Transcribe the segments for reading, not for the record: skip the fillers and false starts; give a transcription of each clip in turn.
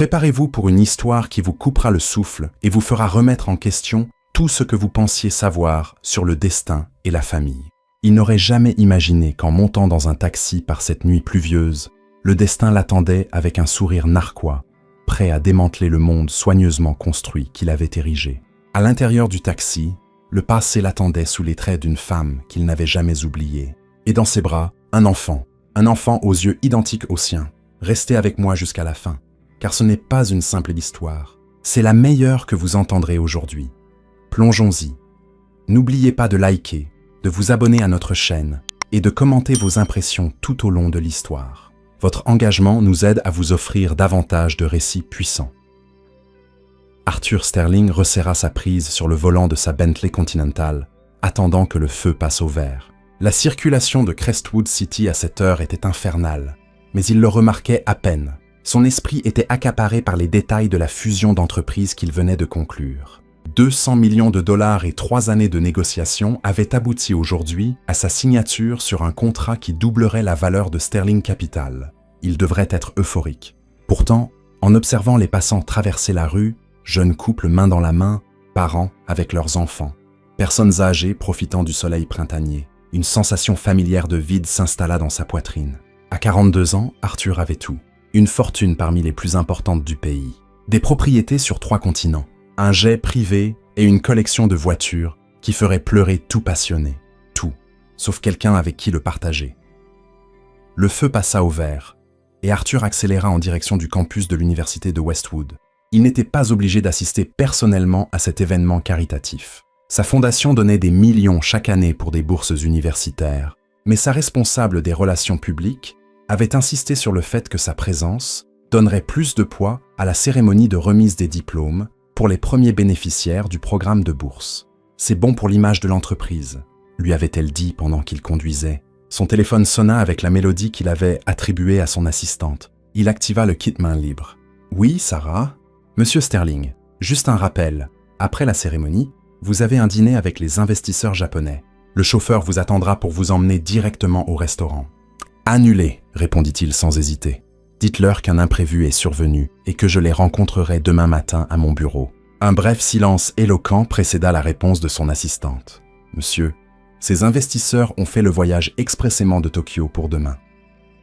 Préparez-vous pour une histoire qui vous coupera le souffle et vous fera remettre en question tout ce que vous pensiez savoir sur le destin et la famille. Il n'aurait jamais imaginé qu'en montant dans un taxi par cette nuit pluvieuse, le destin l'attendait avec un sourire narquois, prêt à démanteler le monde soigneusement construit qu'il avait érigé. À l'intérieur du taxi, le passé l'attendait sous les traits d'une femme qu'il n'avait jamais oubliée. Et dans ses bras, un enfant aux yeux identiques aux siens. Restez avec moi jusqu'à la fin, car ce n'est pas une simple histoire. C'est la meilleure que vous entendrez aujourd'hui. Plongeons-y. N'oubliez pas de liker, de vous abonner à notre chaîne et de commenter vos impressions tout au long de l'histoire. Votre engagement nous aide à vous offrir davantage de récits puissants. Arthur Sterling resserra sa prise sur le volant de sa Bentley Continental, attendant que le feu passe au vert. La circulation de Crestwood City à cette heure était infernale, mais il le remarquait à peine. Son esprit était accaparé par les détails de la fusion d'entreprises qu'il venait de conclure. 200 millions de dollars et 3 années de négociations avaient abouti aujourd'hui à sa signature sur un contrat qui doublerait la valeur de Sterling Capital. Il devrait être euphorique. Pourtant, en observant les passants traverser la rue, jeunes couples main dans la main, parents avec leurs enfants, personnes âgées profitant du soleil printanier, une sensation familière de vide s'installa dans sa poitrine. À 42 ans, Arthur avait tout. Une fortune parmi les plus importantes du pays. Des propriétés sur 3 continents. Un jet privé et une collection de voitures qui feraient pleurer tout passionné. Tout, sauf quelqu'un avec qui le partager. Le feu passa au vert et Arthur accéléra en direction du campus de l'université de Westwood. Il n'était pas obligé d'assister personnellement à cet événement caritatif. Sa fondation donnait des millions chaque année pour des bourses universitaires, mais sa responsable des relations publiques avait insisté sur le fait que sa présence donnerait plus de poids à la cérémonie de remise des diplômes pour les premiers bénéficiaires du programme de bourse. C'est bon pour l'image de l'entreprise, lui avait-elle dit pendant qu'il conduisait. Son téléphone sonna avec la mélodie qu'il avait attribuée à son assistante. Il activa le kit main libre. « Oui, Sarah ? Monsieur Sterling, juste un rappel. Après la cérémonie, vous avez un dîner avec les investisseurs japonais. Le chauffeur vous attendra pour vous emmener directement au restaurant. » « Annulé, répondit-il sans hésiter. Dites-leur qu'un imprévu est survenu et que je les rencontrerai demain matin à mon bureau. Un bref silence éloquent précéda la réponse de son assistante. Monsieur, ces investisseurs ont fait le voyage expressément de Tokyo pour demain.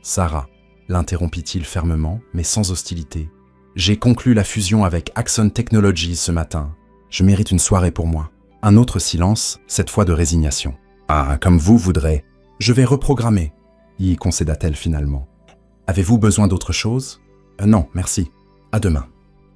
Sarah, l'interrompit-il fermement, mais sans hostilité. J'ai conclu la fusion avec Axon Technologies ce matin. Je mérite une soirée pour moi. Un autre silence, cette fois de résignation. Ah, comme vous voudrez. Je vais reprogrammer, y concéda-t-elle finalement. Avez-vous besoin d'autre chose ? Non, merci. À demain.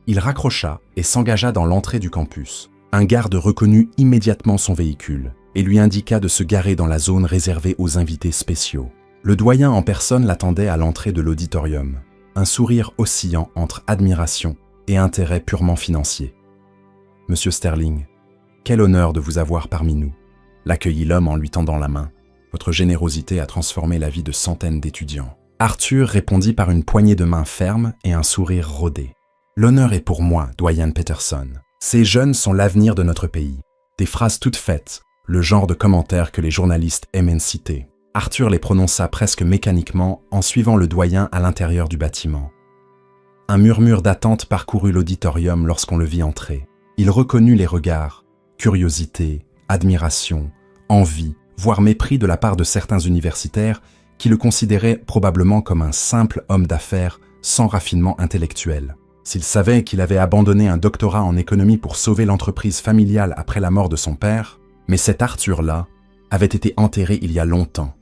Il raccrocha et s'engagea dans l'entrée du campus. Un garde reconnut immédiatement son véhicule et lui indiqua de se garer dans la zone réservée aux invités spéciaux. Le doyen en personne l'attendait à l'entrée de l'auditorium, un sourire oscillant entre admiration et intérêt purement financier. « Monsieur Sterling, quel honneur de vous avoir parmi nous » l'accueillit l'homme en lui tendant la main. « Votre générosité a transformé la vie de centaines d'étudiants. » Arthur répondit par une poignée de main ferme et un sourire rodé. « L'honneur est pour moi, doyen Peterson. Ces jeunes sont l'avenir de notre pays. » Des phrases toutes faites, le genre de commentaires que les journalistes aiment citer. Arthur les prononça presque mécaniquement en suivant le doyen à l'intérieur du bâtiment. Un murmure d'attente parcourut l'auditorium lorsqu'on le vit entrer. Il reconnut les regards, curiosité, admiration, envie, voire mépris de la part de certains universitaires qui le considéraient probablement comme un simple homme d'affaires sans raffinement intellectuel. S'il savait qu'il avait abandonné un doctorat en économie pour sauver l'entreprise familiale après la mort de son père, mais cet Arthur-là avait été enterré il y a longtemps,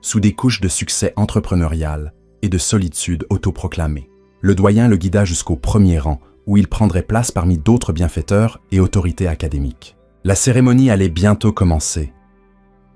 sous des couches de succès entrepreneurial et de solitude autoproclamée. Le doyen le guida jusqu'au premier rang, où il prendrait place parmi d'autres bienfaiteurs et autorités académiques. La cérémonie allait bientôt commencer.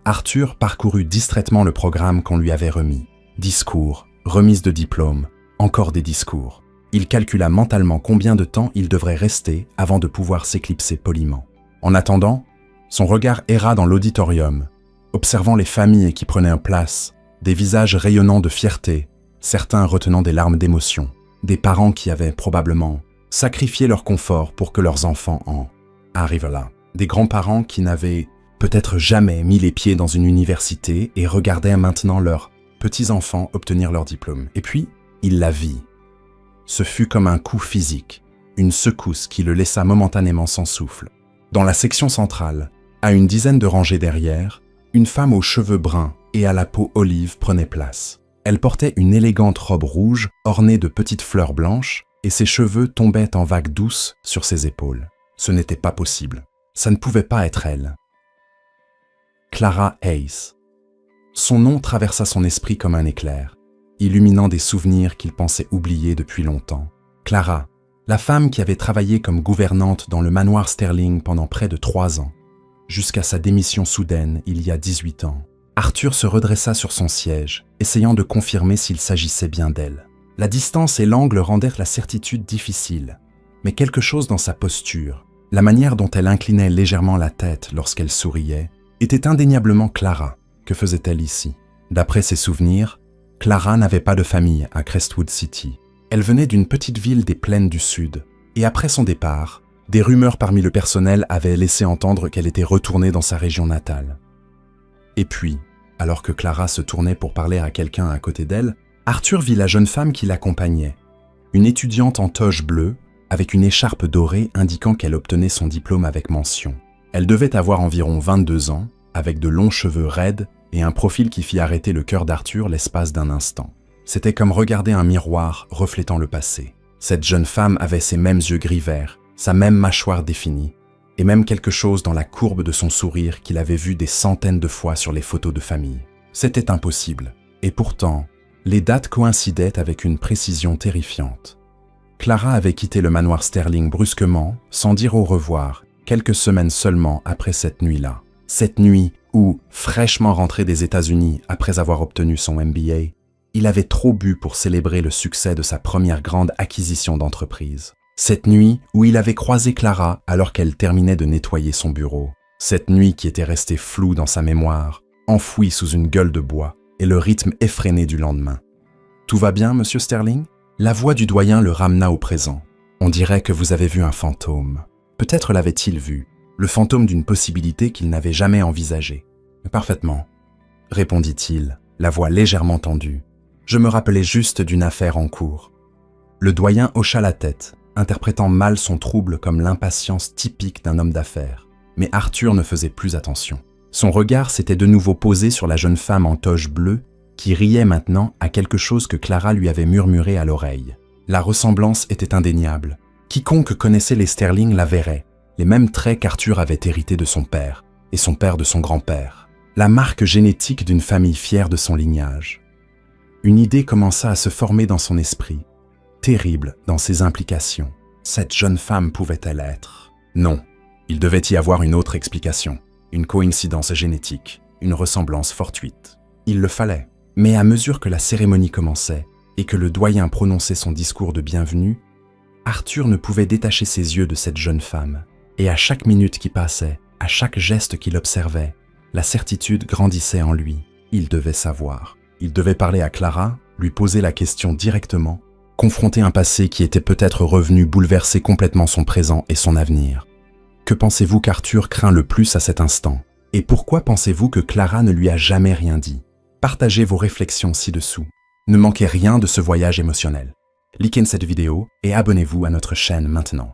Arthur parcourut distraitement le programme qu'on lui avait remis. Discours, remise de diplôme, encore des discours. Il calcula mentalement combien de temps il devrait rester avant de pouvoir s'éclipser poliment. En attendant, son regard erra dans l'auditorium, observant les familles qui prenaient place, des visages rayonnants de fierté, certains retenant des larmes d'émotion, des parents qui avaient probablement sacrifié leur confort pour que leurs enfants en arrivent là, des grands-parents qui n'avaient peut-être jamais mis les pieds dans une université et regardaient maintenant leurs petits-enfants obtenir leur diplôme. Et puis, il la vit. Ce fut comme un coup physique, une secousse qui le laissa momentanément sans souffle. Dans la section centrale, à une dizaine de rangées derrière, une femme aux cheveux bruns et à la peau olive prenait place. Elle portait une élégante robe rouge ornée de petites fleurs blanches et ses cheveux tombaient en vagues douces sur ses épaules. Ce n'était pas possible. Ça ne pouvait pas être elle. Clara Hayes. Son nom traversa son esprit comme un éclair, illuminant des souvenirs qu'il pensait oubliés depuis longtemps. Clara, la femme qui avait travaillé comme gouvernante dans le manoir Sterling pendant près de 3 ans, jusqu'à sa démission soudaine il y a 18 ans. Arthur se redressa sur son siège, essayant de confirmer s'il s'agissait bien d'elle. La distance et l'angle rendèrent la certitude difficile, mais quelque chose dans sa posture, la manière dont elle inclinait légèrement la tête lorsqu'elle souriait, était indéniablement Clara. Que faisait-elle ici? D'après ses souvenirs, Clara n'avait pas de famille à Crestwood City. Elle venait d'une petite ville des plaines du Sud, et après son départ, des rumeurs parmi le personnel avaient laissé entendre qu'elle était retournée dans sa région natale. Et puis, alors que Clara se tournait pour parler à quelqu'un à côté d'elle, Arthur vit la jeune femme qui l'accompagnait, une étudiante en toge bleue, avec une écharpe dorée indiquant qu'elle obtenait son diplôme avec mention. Elle devait avoir environ 22 ans, avec de longs cheveux raides et un profil qui fit arrêter le cœur d'Arthur l'espace d'un instant. C'était comme regarder un miroir reflétant le passé. Cette jeune femme avait ses mêmes yeux gris-verts, sa même mâchoire définie, et même quelque chose dans la courbe de son sourire qu'il avait vu des centaines de fois sur les photos de famille. C'était impossible, et pourtant, les dates coïncidaient avec une précision terrifiante. Clara avait quitté le manoir Sterling brusquement, sans dire au revoir, quelques semaines seulement après cette nuit-là. Cette nuit où, fraîchement rentré des États-Unis après avoir obtenu son MBA, il avait trop bu pour célébrer le succès de sa première grande acquisition d'entreprise. Cette nuit où il avait croisé Clara alors qu'elle terminait de nettoyer son bureau. Cette nuit qui était restée floue dans sa mémoire, enfouie sous une gueule de bois et le rythme effréné du lendemain. « Tout va bien, monsieur Sterling ?» La voix du doyen le ramena au présent. « On dirait que vous avez vu un fantôme. » Peut-être l'avait-il vu, le fantôme d'une possibilité qu'il n'avait jamais envisagée. « Parfaitement, » répondit-il, la voix légèrement tendue. « Je me rappelais juste d'une affaire en cours. » Le doyen hocha la tête, interprétant mal son trouble comme l'impatience typique d'un homme d'affaires. Mais Arthur ne faisait plus attention. Son regard s'était de nouveau posé sur la jeune femme en toge bleue qui riait maintenant à quelque chose que Clara lui avait murmuré à l'oreille. La ressemblance était indéniable. Quiconque connaissait les Sterling la verrait, les mêmes traits qu'Arthur avait hérités de son père, et son père de son grand-père. La marque génétique d'une famille fière de son lignage. Une idée commença à se former dans son esprit, terrible dans ses implications. Cette jeune femme pouvait-elle être? Non, il devait y avoir une autre explication, une coïncidence génétique, une ressemblance fortuite. Il le fallait. Mais à mesure que la cérémonie commençait et que le doyen prononçait son discours de bienvenue, Arthur ne pouvait détacher ses yeux de cette jeune femme. Et à chaque minute qui passait, à chaque geste qu'il observait, la certitude grandissait en lui. Il devait savoir. Il devait parler à Clara, lui poser la question directement, confronter un passé qui était peut-être revenu bouleverser complètement son présent et son avenir. Que pensez-vous qu'Arthur craint le plus à cet instant? Et pourquoi pensez-vous que Clara ne lui a jamais rien dit? Partagez vos réflexions ci-dessous. Ne manquez rien de ce voyage émotionnel. Likez cette vidéo et abonnez-vous à notre chaîne maintenant.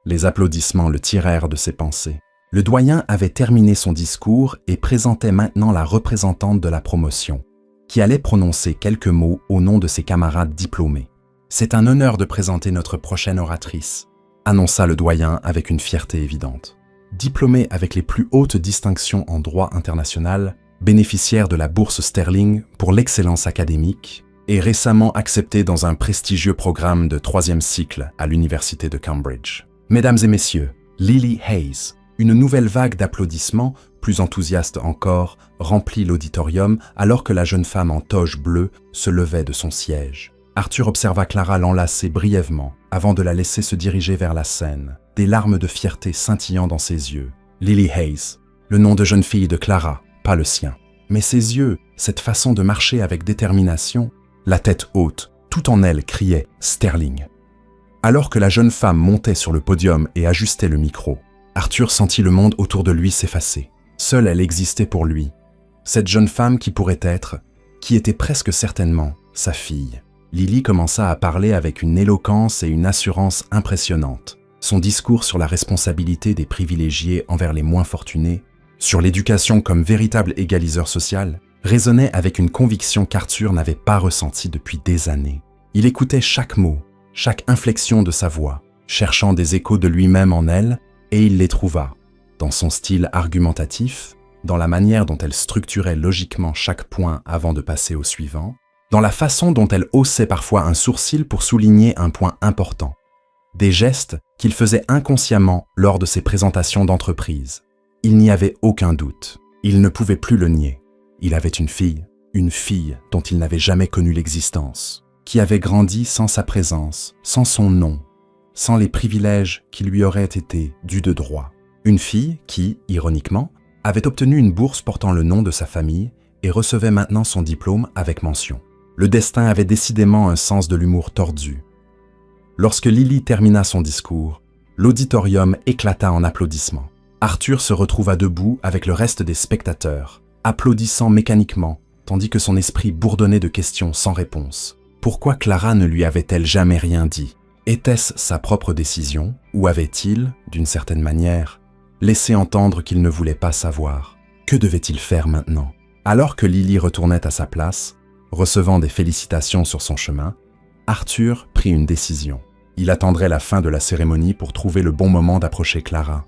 Les applaudissements le tirèrent de ses pensées. Le doyen avait terminé son discours et présentait maintenant la représentante de la promotion, qui allait prononcer quelques mots au nom de ses camarades diplômés. « C'est un honneur de présenter notre prochaine oratrice », annonça le doyen avec une fierté évidente. Diplômée avec les plus hautes distinctions en droit international, bénéficiaire de la bourse Sterling pour l'excellence académique et récemment acceptée dans un prestigieux programme de 3e cycle à l'université de Cambridge. Mesdames et messieurs, Lily Hayes. Une nouvelle vague d'applaudissements, plus enthousiaste encore, remplit l'auditorium alors que la jeune femme en toge bleue se levait de son siège. Arthur observa Clara l'enlacer brièvement avant de la laisser se diriger vers la scène, des larmes de fierté scintillant dans ses yeux. Lily Hayes, le nom de jeune fille de Clara, pas le sien. Mais ses yeux, cette façon de marcher avec détermination, la tête haute, tout en elle criait « Sterling ». Alors que la jeune femme montait sur le podium et ajustait le micro, Arthur sentit le monde autour de lui s'effacer. Seule elle existait pour lui. Cette jeune femme qui pourrait être, qui était presque certainement, sa fille. Lily commença à parler avec une éloquence et une assurance impressionnantes. Son discours sur la responsabilité des privilégiés envers les moins fortunés, sur l'éducation comme véritable égaliseur social, résonnait avec une conviction qu'Arthur n'avait pas ressentie depuis des années. Il écoutait chaque mot, chaque inflexion de sa voix, cherchant des échos de lui-même en elle, et il les trouva, dans son style argumentatif, dans la manière dont elle structurait logiquement chaque point avant de passer au suivant, dans la façon dont elle haussait parfois un sourcil pour souligner un point important, des gestes qu'il faisait inconsciemment lors de ses présentations d'entreprise. Il n'y avait aucun doute, il ne pouvait plus le nier. Il avait une fille dont il n'avait jamais connu l'existence, qui avait grandi sans sa présence, sans son nom, sans les privilèges qui lui auraient été dus de droit. Une fille qui, ironiquement, avait obtenu une bourse portant le nom de sa famille et recevait maintenant son diplôme avec mention. Le destin avait décidément un sens de l'humour tordu. Lorsque Lily termina son discours, l'auditorium éclata en applaudissements. Arthur se retrouva debout avec le reste des spectateurs, applaudissant mécaniquement, tandis que son esprit bourdonnait de questions sans réponse. Pourquoi Clara ne lui avait-elle jamais rien dit? Était-ce sa propre décision, ou avait-il, d'une certaine manière, laissé entendre qu'il ne voulait pas savoir? Que devait-il faire maintenant? Alors que Lily retournait à sa place, recevant des félicitations sur son chemin, Arthur prit une décision. Il attendrait la fin de la cérémonie pour trouver le bon moment d'approcher Clara.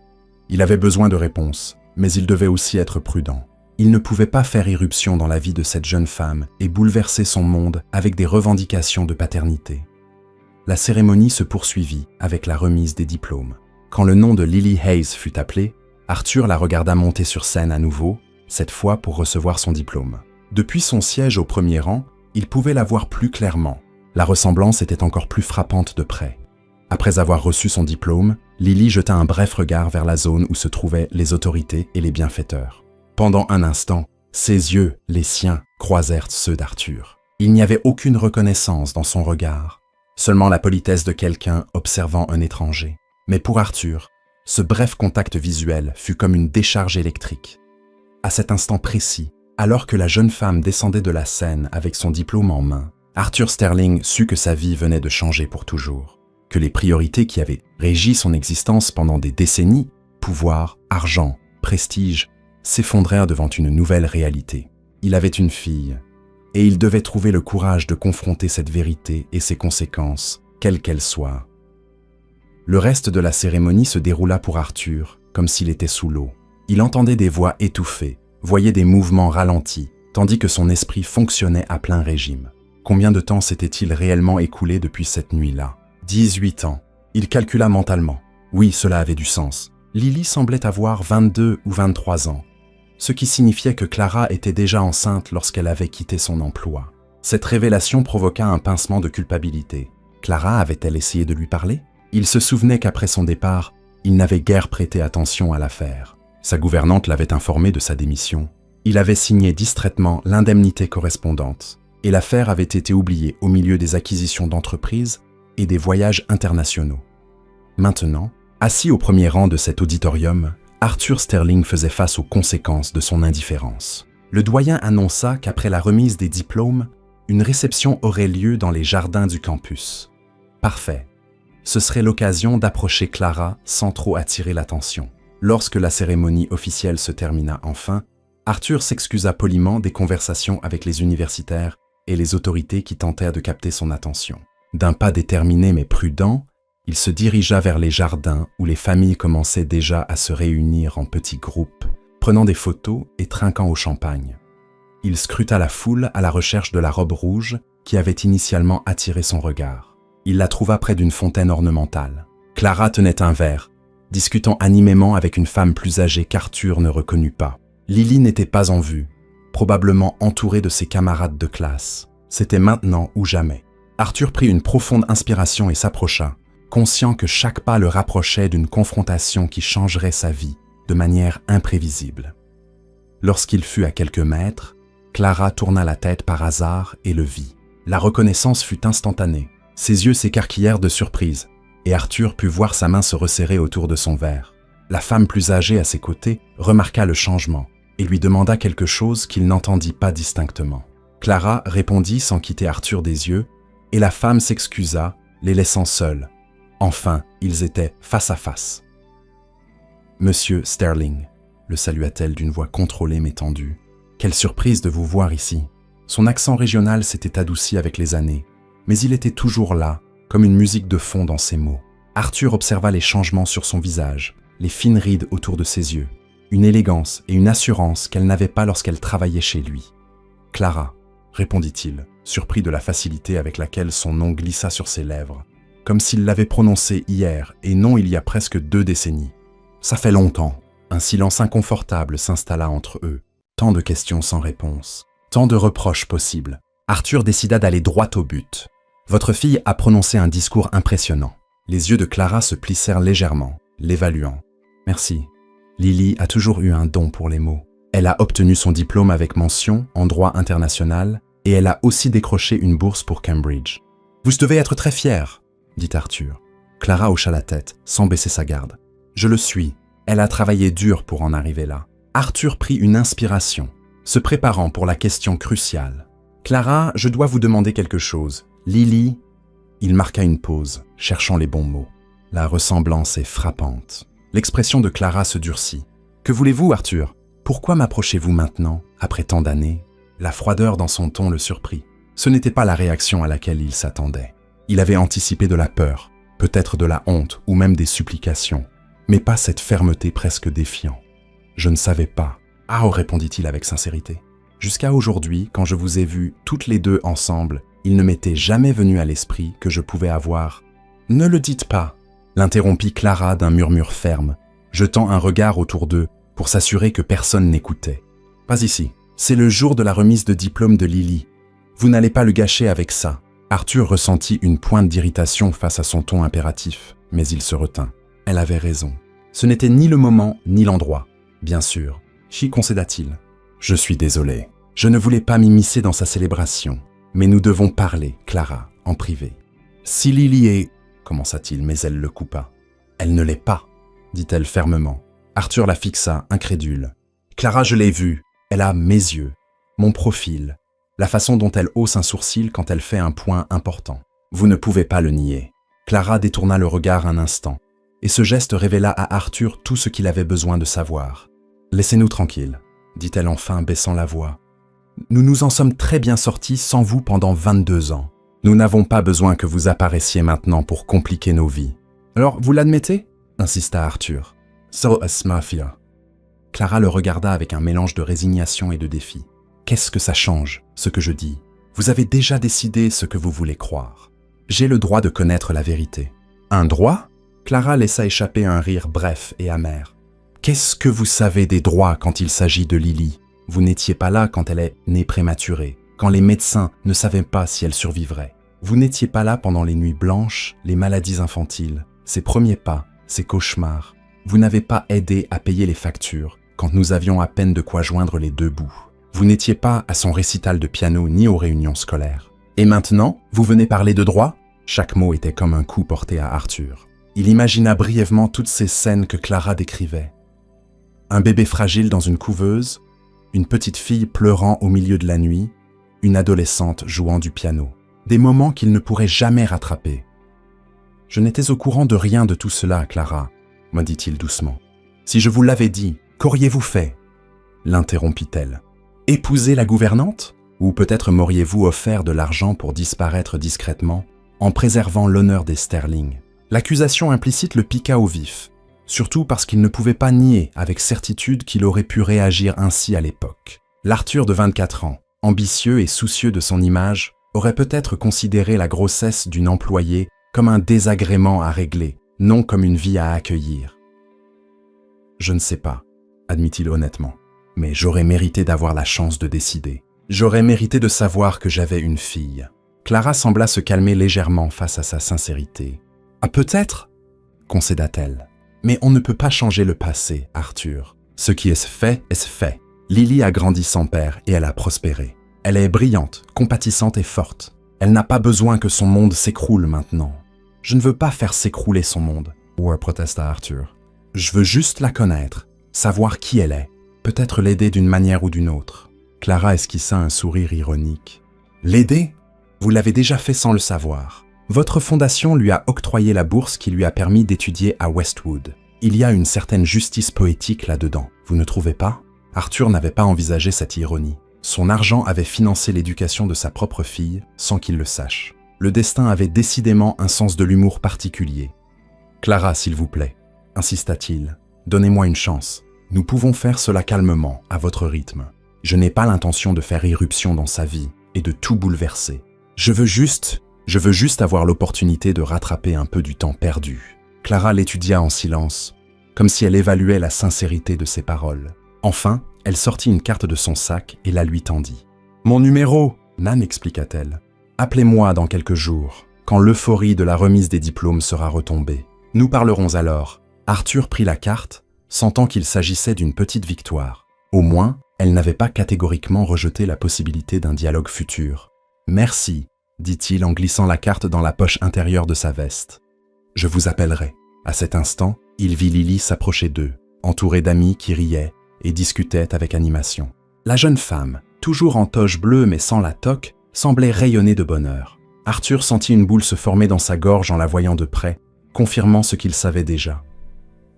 Il avait besoin de réponses, mais il devait aussi être prudent. Il ne pouvait pas faire irruption dans la vie de cette jeune femme et bouleverser son monde avec des revendications de paternité. La cérémonie se poursuivit avec la remise des diplômes. Quand le nom de Lily Hayes fut appelé, Arthur la regarda monter sur scène à nouveau, cette fois pour recevoir son diplôme. Depuis son siège au premier rang, il pouvait la voir plus clairement. La ressemblance était encore plus frappante de près. Après avoir reçu son diplôme, Lily jeta un bref regard vers la zone où se trouvaient les autorités et les bienfaiteurs. Pendant un instant, ses yeux, les siens, croisèrent ceux d'Arthur. Il n'y avait aucune reconnaissance dans son regard, seulement la politesse de quelqu'un observant un étranger. Mais pour Arthur, ce bref contact visuel fut comme une décharge électrique. À cet instant précis, alors que la jeune femme descendait de la scène avec son diplôme en main, Arthur Sterling sut que sa vie venait de changer pour toujours, que les priorités qui avaient régi son existence pendant des décennies, pouvoir, argent, prestige, s'effondrèrent devant une nouvelle réalité. Il avait une fille, et il devait trouver le courage de confronter cette vérité et ses conséquences, quelles qu'elles soient. Le reste de la cérémonie se déroula pour Arthur, comme s'il était sous l'eau. Il entendait des voix étouffées, voyait des mouvements ralentis, tandis que son esprit fonctionnait à plein régime. Combien de temps s'était-il réellement écoulé depuis cette nuit-là? 18 ans. Il calcula mentalement. Oui, cela avait du sens. Lily semblait avoir 22 ou 23 ans, ce qui signifiait que Clara était déjà enceinte lorsqu'elle avait quitté son emploi. Cette révélation provoqua un pincement de culpabilité. Clara avait-elle essayé de lui parler? Il se souvenait qu'après son départ, il n'avait guère prêté attention à l'affaire. Sa gouvernante l'avait informé de sa démission. Il avait signé distraitement l'indemnité correspondante, et l'affaire avait été oubliée au milieu des acquisitions d'entreprises et des voyages internationaux. Maintenant, assis au premier rang de cet auditorium, Arthur Sterling faisait face aux conséquences de son indifférence. Le doyen annonça qu'après la remise des diplômes, une réception aurait lieu dans les jardins du campus. Parfait. Ce serait l'occasion d'approcher Clara sans trop attirer l'attention. Lorsque la cérémonie officielle se termina enfin, Arthur s'excusa poliment des conversations avec les universitaires et les autorités qui tentèrent de capter son attention. D'un pas déterminé mais prudent, il se dirigea vers les jardins où les familles commençaient déjà à se réunir en petits groupes, prenant des photos et trinquant au champagne. Il scruta la foule à la recherche de la robe rouge qui avait initialement attiré son regard. Il la trouva près d'une fontaine ornementale. Clara tenait un verre, discutant animément avec une femme plus âgée qu'Arthur ne reconnut pas. Lily n'était pas en vue, probablement entourée de ses camarades de classe. C'était maintenant ou jamais. Arthur prit une profonde inspiration et s'approcha, conscient que chaque pas le rapprochait d'une confrontation qui changerait sa vie de manière imprévisible. Lorsqu'il fut à quelques mètres, Clara tourna la tête par hasard et le vit. La reconnaissance fut instantanée. Ses yeux s'écarquillèrent de surprise, et Arthur put voir sa main se resserrer autour de son verre. La femme plus âgée à ses côtés remarqua le changement et lui demanda quelque chose qu'il n'entendit pas distinctement. Clara répondit sans quitter Arthur des yeux, et la femme s'excusa, les laissant seuls. Enfin, ils étaient face à face. « Monsieur Sterling », le salua-t-elle d'une voix contrôlée mais tendue. « Quelle surprise de vous voir ici !» Son accent régional s'était adouci avec les années, mais il était toujours là, comme une musique de fond dans ses mots. Arthur observa les changements sur son visage, les fines rides autour de ses yeux, une élégance et une assurance qu'elle n'avait pas lorsqu'elle travaillait chez lui. « Clara », répondit-il, surpris de la facilité avec laquelle son nom glissa sur ses lèvres, comme s'il l'avait prononcé hier et non il y a presque 2 décennies. Ça fait longtemps. Un silence inconfortable s'installa entre eux. Tant de questions sans réponse, tant de reproches possibles. Arthur décida d'aller droit au but. « Votre fille a prononcé un discours impressionnant. » Les yeux de Clara se plissèrent légèrement, l'évaluant. « Merci. Lily a toujours eu un don pour les mots. Elle a obtenu son diplôme avec mention en droit international et elle a aussi décroché une bourse pour Cambridge. Vous devez être très fière, dit Arthur. Clara hocha la tête, sans baisser sa garde. Je le suis. Elle a travaillé dur pour en arriver là. Arthur prit une inspiration, se préparant pour la question cruciale. Clara, je dois vous demander quelque chose. Lily... Il marqua une pause, cherchant les bons mots. La ressemblance est frappante. L'expression de Clara se durcit. Que voulez-vous, Arthur? Pourquoi m'approchez-vous maintenant, après tant d'années? La froideur dans son ton le surprit. Ce n'était pas la réaction à laquelle il s'attendait. Il avait anticipé de la peur, peut-être de la honte ou même des supplications, mais pas cette fermeté presque défiant. « Je ne savais pas. » « Ah !» répondit-il avec sincérité. « Jusqu'à aujourd'hui, quand je vous ai vus toutes les deux ensemble, il ne m'était jamais venu à l'esprit que je pouvais avoir... »« Ne le dites pas !» l'interrompit Clara d'un murmure ferme, jetant un regard autour d'eux pour s'assurer que personne n'écoutait. « Pas ici. C'est le jour de la remise de diplôme de Lily. Vous n'allez pas le gâcher avec ça. » Arthur ressentit une pointe d'irritation face à son ton impératif, mais il se retint. Elle avait raison. Ce n'était ni le moment ni l'endroit. Bien sûr. Chi concéda-t-il. « Je suis désolé. Je ne voulais pas m'immiscer dans sa célébration. Mais nous devons parler, Clara, en privé. »« Si Lily est... » commença-t-il, mais elle le coupa. « Elle ne l'est pas, » dit-elle fermement. Arthur la fixa, incrédule. « Clara, je l'ai vue. Elle a mes yeux, mon profil, la façon dont elle hausse un sourcil quand elle fait un point important. Vous ne pouvez pas le nier. » Clara détourna le regard un instant, et ce geste révéla à Arthur tout ce qu'il avait besoin de savoir. « Laissez-nous tranquilles, » dit-elle enfin, baissant la voix. « Nous nous en sommes très bien sortis sans vous pendant 22 ans. Nous n'avons pas besoin que vous apparaissiez maintenant pour compliquer nos vies. »« Alors, vous l'admettez » insista Arthur. « So as mafia. » Clara le regarda avec un mélange de résignation et de défi. « Qu'est-ce que ça change, ce que je dis? Vous avez déjà décidé ce que vous voulez croire. J'ai le droit de connaître la vérité. »« Un droit ?» Clara laissa échapper un rire bref et amer. « Qu'est-ce que vous savez des droits quand il s'agit de Lily? Vous n'étiez pas là quand elle est née prématurée, quand les médecins ne savaient pas si elle survivrait. Vous n'étiez pas là pendant les nuits blanches, les maladies infantiles, ses premiers pas, ses cauchemars. Vous n'avez pas aidé à payer les factures quand nous avions à peine de quoi joindre les 2 bouts. Vous n'étiez pas à son récital de piano ni aux réunions scolaires. Et maintenant, vous venez parler de droit ?» Chaque mot était comme un coup porté à Arthur. Il imagina brièvement toutes ces scènes que Clara décrivait. Un bébé fragile dans une couveuse, une petite fille pleurant au milieu de la nuit, une adolescente jouant du piano. Des moments qu'il ne pourrait jamais rattraper. « Je n'étais au courant de rien de tout cela, Clara, » me dit-il doucement. « Si je vous l'avais dit, qu'auriez-vous fait ?» l'interrompit-elle. « Épouser la gouvernante? Ou peut-être m'auriez-vous offert de l'argent pour disparaître discrètement, en préservant l'honneur des Sterling ?» L'accusation implicite le piqua au vif, surtout parce qu'il ne pouvait pas nier avec certitude qu'il aurait pu réagir ainsi à l'époque. L'Arthur de 24 ans, ambitieux et soucieux de son image, aurait peut-être considéré la grossesse d'une employée comme un désagrément à régler, non comme une vie à accueillir. « Je ne sais pas, » admit-il honnêtement, « mais j'aurais mérité d'avoir la chance de décider. J'aurais mérité de savoir que j'avais une fille. » Clara sembla se calmer légèrement face à sa sincérité. « Ah, peut-être » concéda-t-elle. « Mais on ne peut pas changer le passé, Arthur. Ce qui est fait est fait. Lily a grandi sans père et elle a prospéré. Elle est brillante, compatissante et forte. Elle n'a pas besoin que son monde s'écroule maintenant. Je ne veux pas faire s'écrouler son monde, » protesta Arthur. « Je veux juste la connaître, savoir qui elle est, peut-être l'aider d'une manière ou d'une autre. » Clara esquissa un sourire ironique. « L'aider? Vous l'avez déjà fait sans le savoir. Votre fondation lui a octroyé la bourse qui lui a permis d'étudier à Westwood. Il y a une certaine justice poétique là-dedans, vous ne trouvez pas? Arthur n'avait pas envisagé cette ironie. Son argent avait financé l'éducation de sa propre fille sans qu'il le sache. Le destin avait décidément un sens de l'humour particulier. « Clara, s'il vous plaît, » insista-t-il, « donnez-moi une chance. Nous pouvons faire cela calmement, à votre rythme. Je n'ai pas l'intention de faire irruption dans sa vie et de tout bouleverser. Je veux juste avoir l'opportunité de rattraper un peu du temps perdu. » Clara l'étudia en silence, comme si elle évaluait la sincérité de ses paroles. Enfin, elle sortit une carte de son sac et la lui tendit. « Mon numéro !» Nan expliqua-t-elle. « Appelez-moi dans quelques jours, quand l'euphorie de la remise des diplômes sera retombée. Nous parlerons alors. » Arthur prit la carte, sentant qu'il s'agissait d'une petite victoire. Au moins, elle n'avait pas catégoriquement rejeté la possibilité d'un dialogue futur. « Merci », dit-il en glissant la carte dans la poche intérieure de sa veste. « Je vous appellerai. » À cet instant, il vit Lily s'approcher d'eux, entourée d'amis qui riaient et discutaient avec animation. La jeune femme, toujours en toge bleue mais sans la toque, semblait rayonner de bonheur. Arthur sentit une boule se former dans sa gorge en la voyant de près, confirmant ce qu'il savait déjà.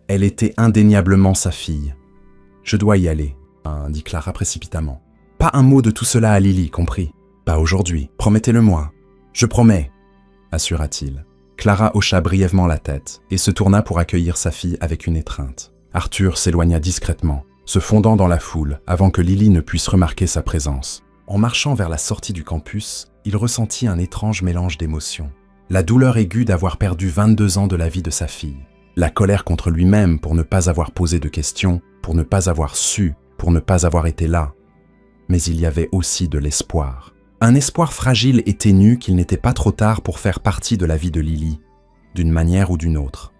Elle était indéniablement sa fille. « Je dois y aller », dit Clara précipitamment. « Pas un mot de tout cela à Lily, compris? Pas aujourd'hui, promettez-le-moi. »« Je promets », assura-t-il. Clara hocha brièvement la tête et se tourna pour accueillir sa fille avec une étreinte. Arthur s'éloigna discrètement, se fondant dans la foule avant que Lily ne puisse remarquer sa présence. En marchant vers la sortie du campus, il ressentit un étrange mélange d'émotions. La douleur aiguë d'avoir perdu 22 ans de la vie de sa fille. La colère contre lui-même pour ne pas avoir posé de questions, pour ne pas avoir su, pour ne pas avoir été là. Mais il y avait aussi de l'espoir. Un espoir fragile et ténu qu'il n'était pas trop tard pour faire partie de la vie de Lily, d'une manière ou d'une autre.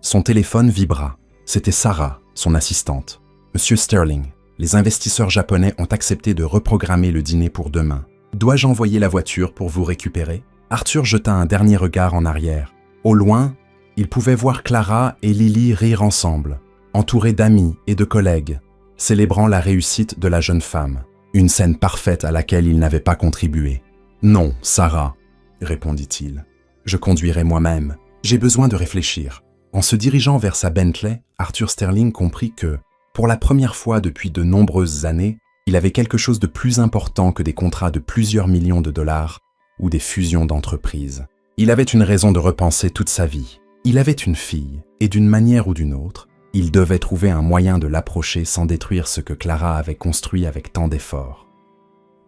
Son téléphone vibra. C'était Sarah, son assistante. « Monsieur Sterling, les investisseurs japonais ont accepté de reprogrammer le dîner pour demain. Dois-je envoyer la voiture pour vous récupérer ?» Arthur jeta un dernier regard en arrière. Au loin, il pouvait voir Clara et Lily rire ensemble, entourés d'amis et de collègues, célébrant la réussite de la jeune femme. Une scène parfaite à laquelle il n'avait pas contribué. « Non, Sarah, » répondit-il. « Je conduirai moi-même. J'ai besoin de réfléchir. » En se dirigeant vers sa Bentley, Arthur Sterling comprit que, pour la première fois depuis de nombreuses années, il avait quelque chose de plus important que des contrats de plusieurs millions de dollars ou des fusions d'entreprises. Il avait une raison de repenser toute sa vie. Il avait une fille, et d'une manière ou d'une autre, il devait trouver un moyen de l'approcher sans détruire ce que Clara avait construit avec tant d'efforts.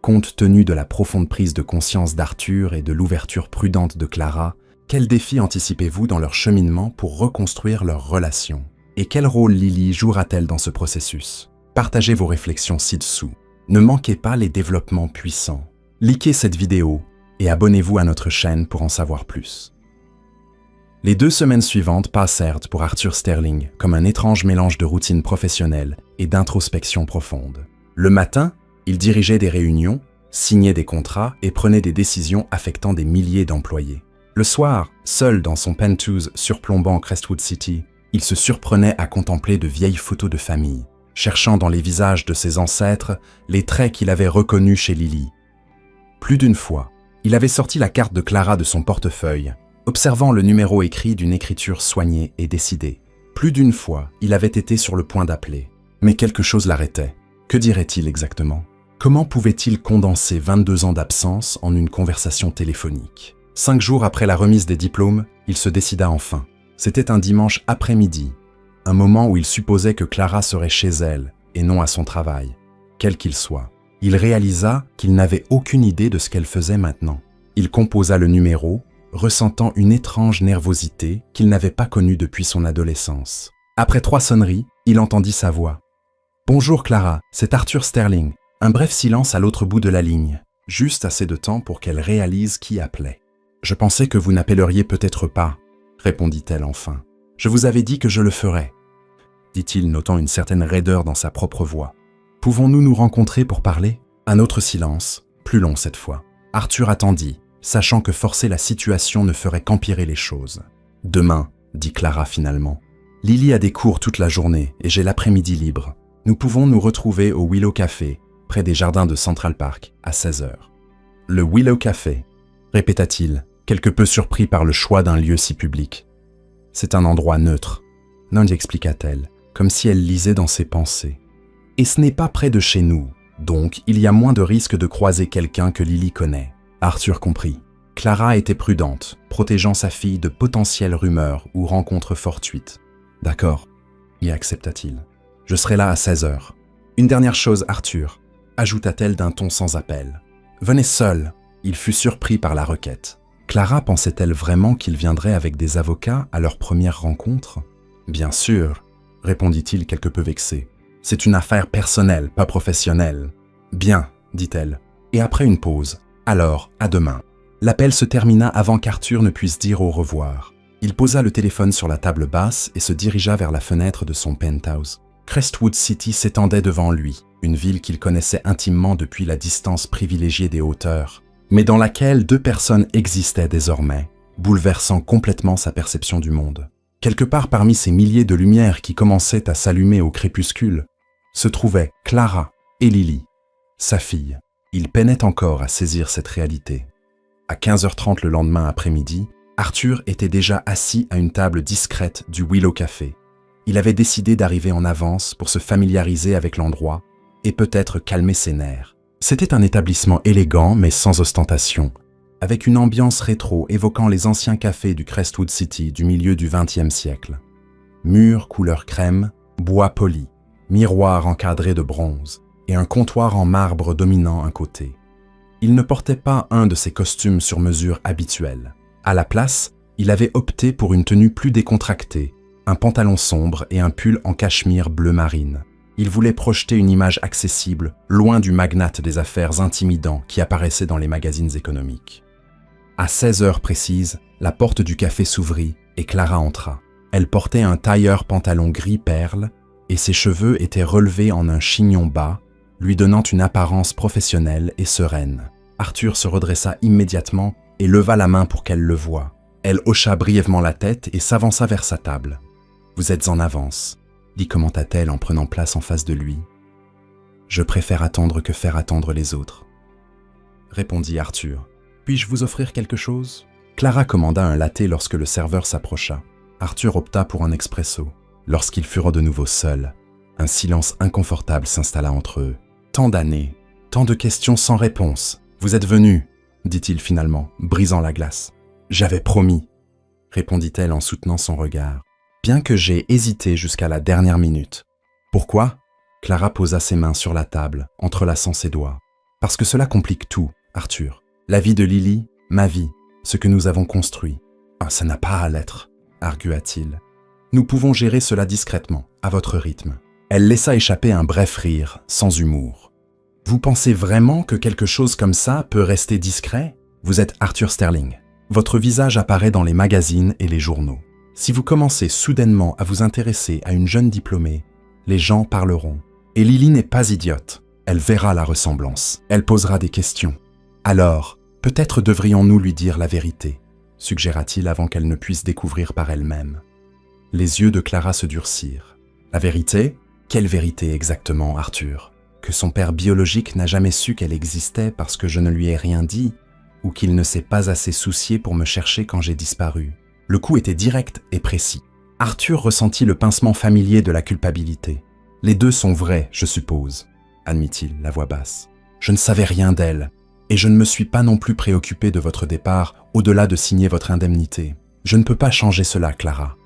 Compte tenu de la profonde prise de conscience d'Arthur et de l'ouverture prudente de Clara, quels défis anticipez-vous dans leur cheminement pour reconstruire leur relation? Et quel rôle Lily jouera-t-elle dans ce processus? Partagez vos réflexions ci-dessous. Ne manquez pas les développements puissants. Likez cette vidéo et abonnez-vous à notre chaîne pour en savoir plus. Les 2 semaines suivantes passèrent pour Arthur Sterling comme un étrange mélange de routine professionnelle et d'introspection profonde. Le matin, il dirigeait des réunions, signait des contrats et prenait des décisions affectant des milliers d'employés. Le soir, seul dans son penthouse surplombant Crestwood City, il se surprenait à contempler de vieilles photos de famille, cherchant dans les visages de ses ancêtres les traits qu'il avait reconnus chez Lily. Plus d'une fois, il avait sorti la carte de Clara de son portefeuille, observant le numéro écrit d'une écriture soignée et décidée. Plus d'une fois, il avait été sur le point d'appeler. Mais quelque chose l'arrêtait. Que dirait-il exactement? Comment pouvait-il condenser 22 ans d'absence en une conversation téléphonique? 5 jours après la remise des diplômes, il se décida enfin. C'était un dimanche après-midi, un moment où il supposait que Clara serait chez elle et non à son travail, quel qu'il soit. Il réalisa qu'il n'avait aucune idée de ce qu'elle faisait maintenant. Il composa le numéro, ressentant une étrange nervosité qu'il n'avait pas connue depuis son adolescence. Après 3 sonneries, il entendit sa voix. « Bonjour Clara, c'est Arthur Sterling. » Un bref silence à l'autre bout de la ligne, juste assez de temps pour qu'elle réalise qui appelait. « Je pensais que vous n'appelleriez peut-être pas, » répondit-elle enfin. « Je vous avais dit que je le ferais, » dit-il, notant une certaine raideur dans sa propre voix. « Pouvons-nous nous rencontrer pour parler ?» Un autre silence, plus long cette fois. Arthur attendit, sachant que forcer la situation ne ferait qu'empirer les choses. « Demain, » dit Clara finalement. « Lily a des cours toute la journée et j'ai l'après-midi libre. Nous pouvons nous retrouver au Willow Café, près des jardins de Central Park, à 16h. » Le Willow Café, répéta-t-il, quelque peu surpris par le choix d'un lieu si public. C'est un endroit neutre, Nandi expliqua-t-elle, comme si elle lisait dans ses pensées. Et ce n'est pas près de chez nous, donc il y a moins de risque de croiser quelqu'un que Lily connaît. Arthur comprit. Clara était prudente, protégeant sa fille de potentielles rumeurs ou rencontres fortuites. D'accord, y accepta-t-il. Je serai là à 16h. Une dernière chose, Arthur, ajouta-t-elle d'un ton sans appel. Venez seul. Il fut surpris par la requête. Clara pensait-elle vraiment qu'il viendrait avec des avocats à leur première rencontre? Bien sûr, répondit-il quelque peu vexé. C'est une affaire personnelle, pas professionnelle. Bien, dit-elle. Et après une pause, alors, à demain. L'appel se termina avant qu'Arthur ne puisse dire au revoir. Il posa le téléphone sur la table basse et se dirigea vers la fenêtre de son penthouse. Crestwood City s'étendait devant lui, une ville qu'il connaissait intimement depuis la distance privilégiée des hauteurs, mais dans laquelle deux personnes existaient désormais, bouleversant complètement sa perception du monde. Quelque part parmi ces milliers de lumières qui commençaient à s'allumer au crépuscule, se trouvaient Clara et Lily, sa fille. Il peinait encore à saisir cette réalité. À 15h30 le lendemain après-midi, Arthur était déjà assis à une table discrète du Willow Café. Il avait décidé d'arriver en avance pour se familiariser avec l'endroit et peut-être calmer ses nerfs. C'était un établissement élégant mais sans ostentation, avec une ambiance rétro évoquant les anciens cafés du Crestwood City du milieu du XXe siècle. Murs couleur crème, bois poli, miroirs encadrés de bronze et un comptoir en marbre dominant un côté. Il ne portait pas un de ses costumes sur mesure habituels. À la place, il avait opté pour une tenue plus décontractée, un pantalon sombre et un pull en cachemire bleu marine. Il voulait projeter une image accessible, loin du magnate des affaires intimidant qui apparaissait dans les magazines économiques. À 16h précises, la porte du café s'ouvrit et Clara entra. Elle portait un tailleur pantalon gris perle et ses cheveux étaient relevés en un chignon bas, lui donnant une apparence professionnelle et sereine. Arthur se redressa immédiatement et leva la main pour qu'elle le voie. Elle hocha brièvement la tête et s'avança vers sa table. « Vous êtes en avance », dit commenta-t-elle en prenant place en face de lui. « Je préfère attendre que faire attendre les autres. » Répondit Arthur. « Puis-je vous offrir quelque chose ?» Clara commanda un latte lorsque le serveur s'approcha. Arthur opta pour un expresso. Lorsqu'ils furent de nouveau seuls, un silence inconfortable s'installa entre eux. Tant d'années, tant de questions sans réponse. « Vous êtes venu » dit-il finalement, brisant la glace. « J'avais promis » répondit-elle en soutenant son regard. Bien que j'aie hésité jusqu'à la dernière minute. « Pourquoi » Clara posa ses mains sur la table, entrelaçant ses doigts. « Parce que cela complique tout, Arthur. La vie de Lily, ma vie, ce que nous avons construit. Ah, ça n'a pas à l'être, argua-t-il. Nous pouvons gérer cela discrètement, à votre rythme. » Elle laissa échapper un bref rire, sans humour. « Vous pensez vraiment que quelque chose comme ça peut rester discret? Vous êtes Arthur Sterling. Votre visage apparaît dans les magazines et les journaux. Si vous commencez soudainement à vous intéresser à une jeune diplômée, les gens parleront. Et Lily n'est pas idiote. Elle verra la ressemblance. Elle posera des questions. Alors, peut-être devrions-nous lui dire la vérité, suggéra-t-il avant qu'elle ne puisse découvrir par elle-même. Les yeux de Clara se durcirent. La vérité? Quelle vérité exactement, Arthur? Que son père biologique n'a jamais su qu'elle existait parce que je ne lui ai rien dit, ou qu'il ne s'est pas assez soucié pour me chercher quand j'ai disparu. Le coup était direct et précis. Arthur ressentit le pincement familier de la culpabilité. Les deux sont vrais, je suppose, admit-il, la voix basse. Je ne savais rien d'elle, et je ne me suis pas non plus préoccupé de votre départ au-delà de signer votre indemnité. Je ne peux pas changer cela, Clara.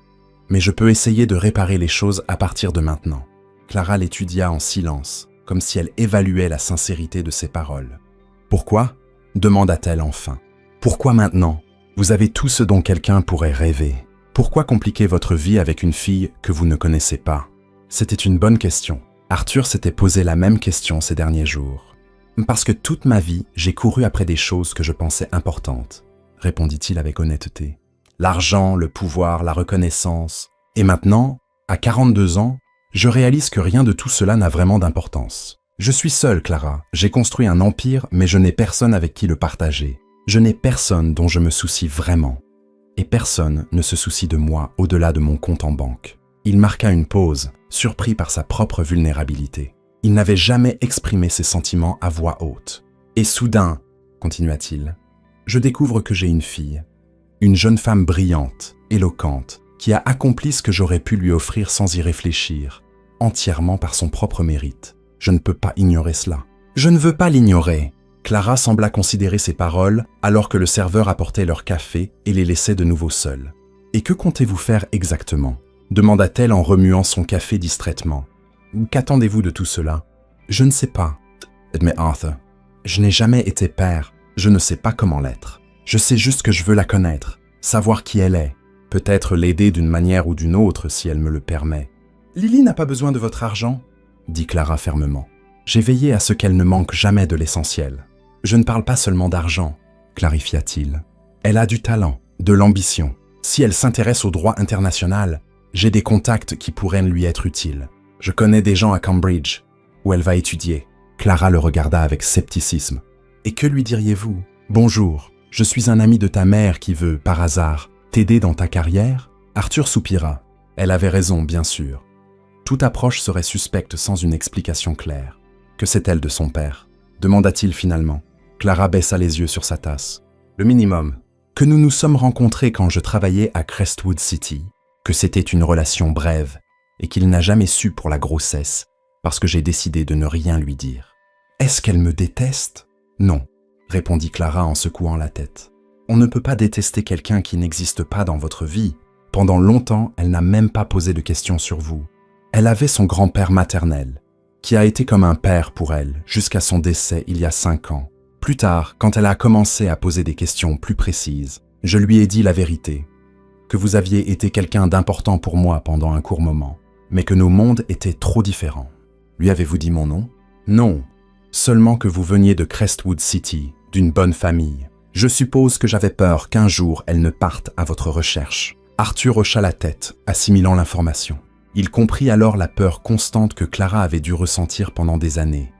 Mais je peux essayer de réparer les choses à partir de maintenant. Clara l'étudia en silence, comme si elle évaluait la sincérité de ses paroles. « Pourquoi » demanda-t-elle enfin. « Pourquoi maintenant ? Vous avez tout ce dont quelqu'un pourrait rêver. Pourquoi compliquer votre vie avec une fille que vous ne connaissez pas ?» C'était une bonne question. Arthur s'était posé la même question ces derniers jours. « Parce que toute ma vie, j'ai couru après des choses que je pensais importantes, » répondit-il avec honnêteté. « L'argent, le pouvoir, la reconnaissance. Et maintenant, à 42 ans, je réalise que rien de tout cela n'a vraiment d'importance. Je suis seul, Clara. J'ai construit un empire, mais je n'ai personne avec qui le partager. Je n'ai personne dont je me soucie vraiment. Et personne ne se soucie de moi au-delà de mon compte en banque. » Il marqua une pause, surpris par sa propre vulnérabilité. Il n'avait jamais exprimé ses sentiments à voix haute. Et soudain, continua-t-il. Je découvre que j'ai une fille, une jeune femme brillante, éloquente, qui a accompli ce que j'aurais pu lui offrir sans y réfléchir, entièrement par son propre mérite. Je ne peux pas ignorer cela. Je ne veux pas l'ignorer. Clara sembla considérer ses paroles alors que le serveur apportait leur café et les laissait de nouveau seuls. « Et que comptez-vous faire exactement » demanda-t-elle en remuant son café distraitement. « Qu'attendez-vous de tout cela ?»« Je ne sais pas, » admet Arthur. « Je n'ai jamais été père, je ne sais pas comment l'être. Je sais juste que je veux la connaître, savoir qui elle est, peut-être l'aider d'une manière ou d'une autre si elle me le permet. »« Lily n'a pas besoin de votre argent, » dit Clara fermement. « J'ai veillé à ce qu'elle ne manque jamais de l'essentiel. Je ne parle pas seulement d'argent, » clarifia-t-il. « Elle a du talent, de l'ambition. Si elle s'intéresse au droit international, j'ai des contacts qui pourraient lui être utiles. Je connais des gens à Cambridge, où elle va étudier. » Clara le regarda avec scepticisme. « Et que lui diriez-vous ? Bonjour, je suis un ami de ta mère qui veut, par hasard, t'aider dans ta carrière ?» Arthur soupira. Elle avait raison, bien sûr. Toute approche serait suspecte sans une explication claire. Que sait-elle de son père ? Demanda-t-il finalement. Clara baissa les yeux sur sa tasse. Le minimum. Que nous nous sommes rencontrés quand je travaillais à Crestwood City, que c'était une relation brève et qu'il n'a jamais su pour la grossesse parce que j'ai décidé de ne rien lui dire. Est-ce qu'elle me déteste ? Non, répondit Clara en secouant la tête. On ne peut pas détester quelqu'un qui n'existe pas dans votre vie. Pendant longtemps, elle n'a même pas posé de questions sur vous. Elle avait son grand-père maternel, qui a été comme un père pour elle jusqu'à son décès il y a 5 ans. Plus tard, quand elle a commencé à poser des questions plus précises, je lui ai dit la vérité, que vous aviez été quelqu'un d'important pour moi pendant un court moment, mais que nos mondes étaient trop différents. Lui avez-vous dit mon nom ? Non, seulement que vous veniez de Crestwood City, d'une bonne famille. Je suppose que j'avais peur qu'un jour elle ne parte à votre recherche. Arthur hocha la tête, assimilant l'information. Il comprit alors la peur constante que Clara avait dû ressentir pendant des années.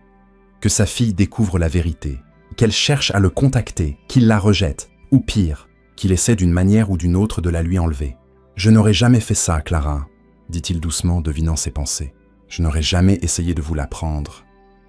Que sa fille découvre la vérité, qu'elle cherche à le contacter, qu'il la rejette, ou pire, qu'il essaie d'une manière ou d'une autre de la lui enlever. « Je n'aurais jamais fait ça, Clara, » dit-il doucement, devinant ses pensées. « Je n'aurais jamais essayé de vous la prendre. »«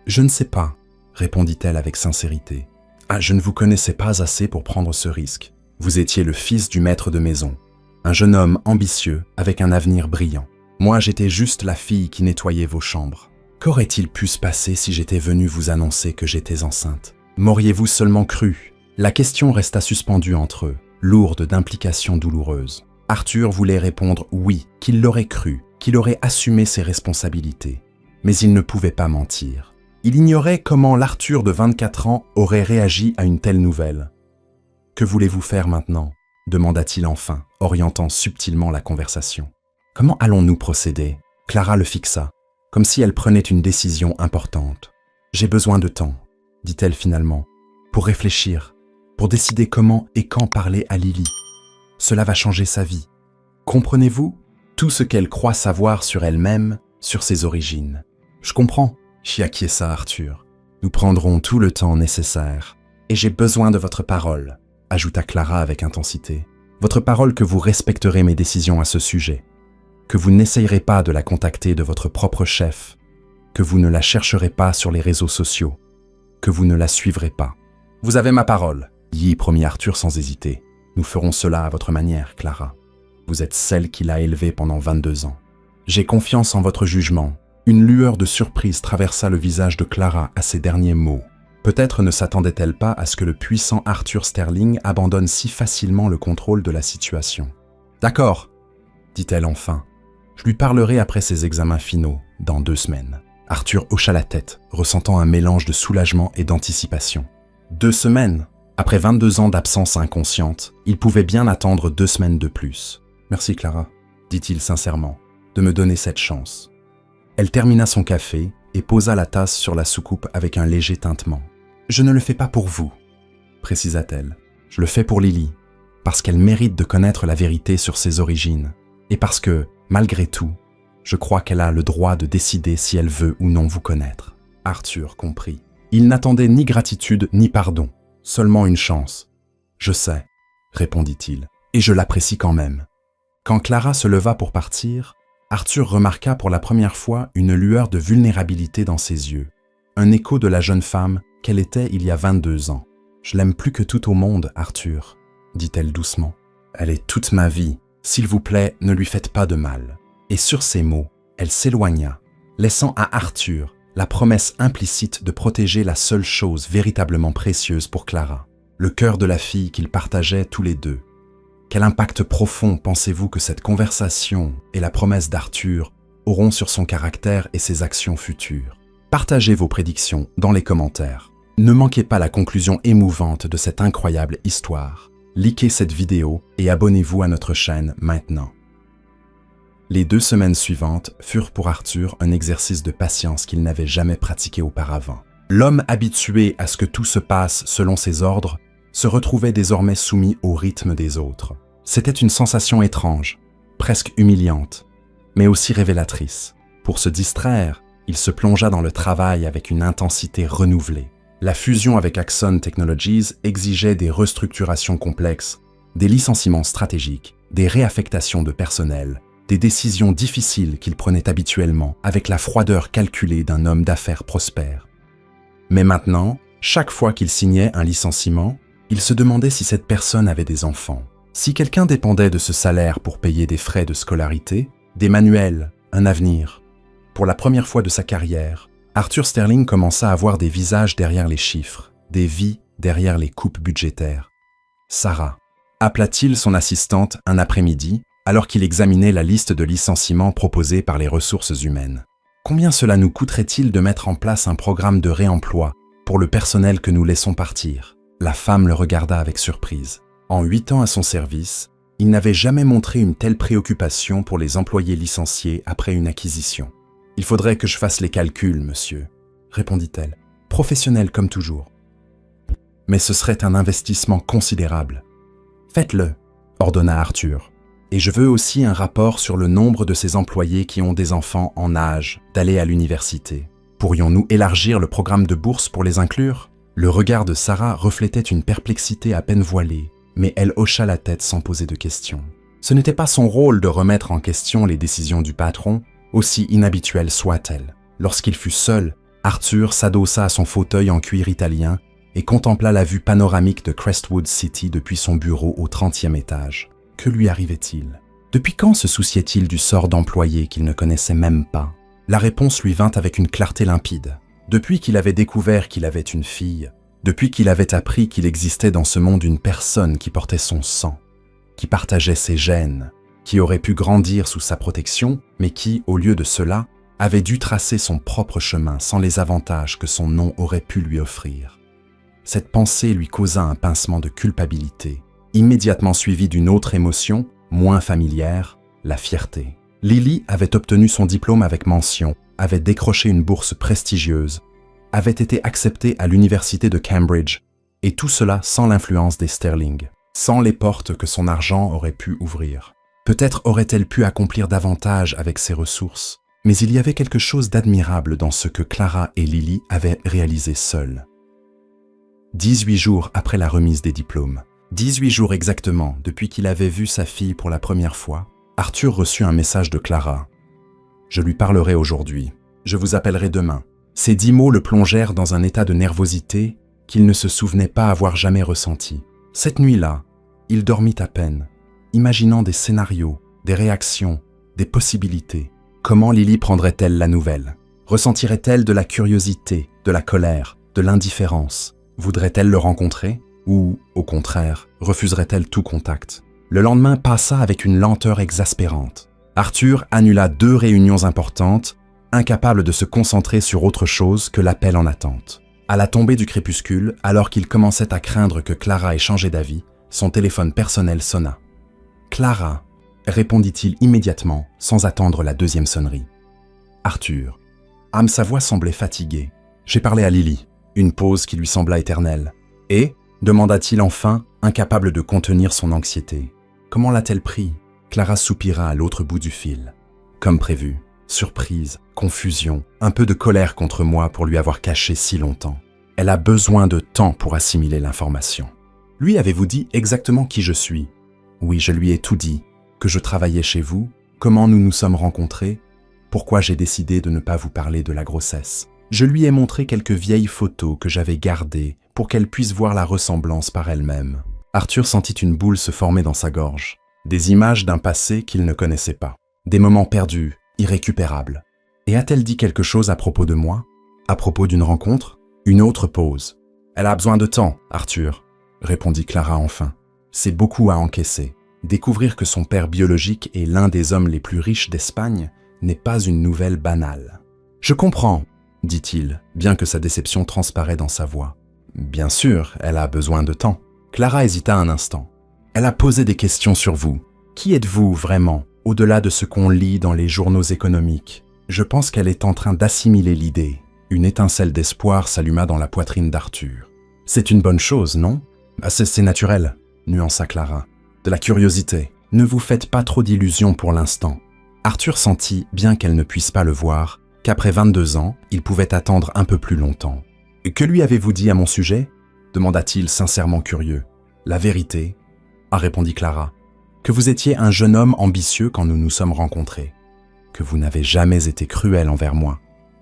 Je ne sais pas, » répondit-elle avec sincérité. « Ah, je ne vous connaissais pas assez pour prendre ce risque. Vous étiez le fils du maître de maison, un jeune homme ambitieux avec un avenir brillant. Moi, j'étais juste la fille qui nettoyait vos chambres. Qu'aurait-il pu se passer si j'étais venu vous annoncer que j'étais enceinte? M'auriez-vous seulement cru? » La question resta suspendue entre eux, lourde d'implications douloureuses. Arthur voulait répondre oui, qu'il l'aurait cru, qu'il aurait assumé ses responsabilités. Mais il ne pouvait pas mentir. Il ignorait comment l'Arthur de 24 ans aurait réagi à une telle nouvelle. « Que voulez-vous faire maintenant ?» demanda-t-il enfin, orientant subtilement la conversation. « Comment allons-nous procéder ?» Clara le fixa, comme si elle prenait une décision importante. « J'ai besoin de temps, » dit-elle finalement, « pour réfléchir, pour décider comment et quand parler à Lily. Cela va changer sa vie. Comprenez-vous ? Tout ce qu'elle croit savoir sur elle-même, sur ses origines. Je comprends, acquiesça Arthur. Nous prendrons tout le temps nécessaire. Et j'ai besoin de votre parole, ajouta Clara avec intensité. Votre parole que vous respecterez mes décisions à ce sujet. Que vous n'essayerez pas de la contacter de votre propre chef. Que vous ne la chercherez pas sur les réseaux sociaux. Que vous ne la suivrez pas. Vous avez ma parole, y promit Arthur sans hésiter. Nous ferons cela à votre manière, Clara. Vous êtes celle qui l'a élevée pendant 22 ans. J'ai confiance en votre jugement. Une lueur de surprise traversa le visage de Clara à ces derniers mots. Peut-être ne s'attendait-elle pas à ce que le puissant Arthur Sterling abandonne si facilement le contrôle de la situation. « D'accord, » dit-elle enfin. « Je lui parlerai après ses examens finaux, dans 2 semaines. » Arthur hocha la tête, ressentant un mélange de soulagement et d'anticipation. 2 semaines ? Après 22 ans d'absence inconsciente, il pouvait bien attendre 2 semaines de plus. « Merci Clara, » dit-il sincèrement, « de me donner cette chance. » Elle termina son café et posa la tasse sur la soucoupe avec un léger tintement. « Je ne le fais pas pour vous, » précisa-t-elle. « Je le fais pour Lily, parce qu'elle mérite de connaître la vérité sur ses origines, et parce que, malgré tout, je crois qu'elle a le droit de décider si elle veut ou non vous connaître. » Arthur comprit. Il n'attendait ni gratitude ni pardon, seulement une chance. « Je sais, » répondit-il, « et je l'apprécie quand même. » Quand Clara se leva pour partir, Arthur remarqua pour la première fois une lueur de vulnérabilité dans ses yeux, un écho de la jeune femme qu'elle était il y a 22 ans. Je l'aime plus que tout au monde, Arthur, dit-elle doucement. Elle est toute ma vie. S'il vous plaît, ne lui faites pas de mal. Et sur ces mots, elle s'éloigna, laissant à Arthur la promesse implicite de protéger la seule chose véritablement précieuse pour Clara, le cœur de la fille qu'ils partageaient tous les deux. Quel impact profond pensez-vous que cette conversation et la promesse d'Arthur auront sur son caractère et ses actions futures? Partagez vos prédictions dans les commentaires. Ne manquez pas la conclusion émouvante de cette incroyable histoire. Likez cette vidéo et abonnez-vous à notre chaîne maintenant. Les 2 semaines suivantes furent pour Arthur un exercice de patience qu'il n'avait jamais pratiqué auparavant. L'homme habitué à ce que tout se passe selon ses ordres se retrouvait désormais soumis au rythme des autres. C'était une sensation étrange, presque humiliante, mais aussi révélatrice. Pour se distraire, il se plongea dans le travail avec une intensité renouvelée. La fusion avec Axon Technologies exigeait des restructurations complexes, des licenciements stratégiques, des réaffectations de personnel, des décisions difficiles qu'il prenait habituellement avec la froideur calculée d'un homme d'affaires prospère. Mais maintenant, chaque fois qu'il signait un licenciement, il se demandait si cette personne avait des enfants. Si quelqu'un dépendait de ce salaire pour payer des frais de scolarité, des manuels, un avenir. Pour la première fois de sa carrière, Arthur Sterling commença à voir des visages derrière les chiffres, des vies derrière les coupes budgétaires. Sarah appela-t-il son assistante un après-midi alors qu'il examinait la liste de licenciements proposés par les ressources humaines. Combien cela nous coûterait-il de mettre en place un programme de réemploi pour le personnel que nous laissons partir? La femme le regarda avec surprise. En 8 ans à son service, il n'avait jamais montré une telle préoccupation pour les employés licenciés après une acquisition. « Il faudrait que je fasse les calculs, monsieur, » répondit-elle, professionnelle comme toujours. « Mais ce serait un investissement considérable. »« Faites-le, » ordonna Arthur. « Et je veux aussi un rapport sur le nombre de ces employés qui ont des enfants en âge d'aller à l'université. Pourrions-nous élargir le programme de bourse pour les inclure ?» Le regard de Sarah reflétait une perplexité à peine voilée, mais elle hocha la tête sans poser de questions. Ce n'était pas son rôle de remettre en question les décisions du patron, aussi inhabituelle soit-elle. Lorsqu'il fut seul, Arthur s'adossa à son fauteuil en cuir italien et contempla la vue panoramique de Crestwood City depuis son bureau au 30e étage. Que lui arrivait-il? Depuis quand se souciait-il du sort d'employé qu'il ne connaissait même pas? La réponse lui vint avec une clarté limpide. Depuis qu'il avait découvert qu'il avait une fille, depuis qu'il avait appris qu'il existait dans ce monde une personne qui portait son sang, qui partageait ses gènes, qui aurait pu grandir sous sa protection, mais qui, au lieu de cela, avait dû tracer son propre chemin sans les avantages que son nom aurait pu lui offrir. Cette pensée lui causa un pincement de culpabilité, immédiatement suivi d'une autre émotion, moins familière, la fierté. Lily avait obtenu son diplôme avec mention, avait décroché une bourse prestigieuse, avait été acceptée à l'université de Cambridge, et tout cela sans l'influence des Sterling, sans les portes que son argent aurait pu ouvrir. Peut-être aurait-elle pu accomplir davantage avec ses ressources, mais il y avait quelque chose d'admirable dans ce que Clara et Lily avaient réalisé seules. 18 jours après la remise des diplômes, 18 jours exactement depuis qu'il avait vu sa fille pour la première fois, Arthur reçut un message de Clara. « Je lui parlerai aujourd'hui. Je vous appellerai demain. » Ces 10 mots le plongèrent dans un état de nervosité qu'il ne se souvenait pas avoir jamais ressenti. Cette nuit-là, il dormit à peine, imaginant des scénarios, des réactions, des possibilités. Comment Lily prendrait-elle la nouvelle? Ressentirait-elle de la curiosité, de la colère, de l'indifférence? Voudrait-elle le rencontrer? Ou, au contraire, refuserait-elle tout contact? Le lendemain passa avec une lenteur exaspérante. Arthur annula 2 réunions importantes, incapable de se concentrer sur autre chose que l'appel en attente. À la tombée du crépuscule, alors qu'il commençait à craindre que Clara ait changé d'avis, son téléphone personnel sonna. « Clara !» répondit-il immédiatement, sans attendre la 2e sonnerie. « Arthur !» Sa voix semblait fatiguée. « J'ai parlé à Lily. » Une pause qui lui sembla éternelle. « Et ?» demanda-t-il enfin, incapable de contenir son anxiété. « Comment l'a-t-elle pris ?» Clara soupira à l'autre bout du fil. Comme prévu. Surprise, confusion, un peu de colère contre moi pour lui avoir caché si longtemps. Elle a besoin de temps pour assimiler l'information. Lui avez-vous dit exactement qui je suis? Oui, je lui ai tout dit. Que je travaillais chez vous, comment nous nous sommes rencontrés, pourquoi j'ai décidé de ne pas vous parler de la grossesse. Je lui ai montré quelques vieilles photos que j'avais gardées pour qu'elle puisse voir la ressemblance par elle-même. Arthur sentit une boule se former dans sa gorge. Des images d'un passé qu'il ne connaissait pas. Des moments perdus, irrécupérables. Et a-t-elle dit quelque chose à propos de moi? À propos d'une rencontre? Une autre pause. Elle a besoin de temps, Arthur, répondit Clara enfin. C'est beaucoup à encaisser. Découvrir que son père biologique est l'un des hommes les plus riches d'Espagne n'est pas une nouvelle banale. Je comprends, dit-il, bien que sa déception transparaît dans sa voix. Bien sûr, elle a besoin de temps. Clara hésita un instant. Elle a posé des questions sur vous. Qui êtes-vous vraiment, au-delà de ce qu'on lit dans les journaux économiques? Je pense qu'elle est en train d'assimiler l'idée. Une étincelle d'espoir s'alluma dans la poitrine d'Arthur. C'est une bonne chose, non? C'est naturel, nuança Clara. De la curiosité. Ne vous faites pas trop d'illusions pour l'instant. Arthur sentit, bien qu'elle ne puisse pas le voir, qu'après 22 ans, il pouvait attendre un peu plus longtemps. « Que lui avez-vous dit à mon sujet ?» demanda-t-il sincèrement curieux. « La vérité, » répondit Clara. « Que vous étiez un jeune homme ambitieux quand nous nous sommes rencontrés. Que vous n'avez jamais été cruel envers moi,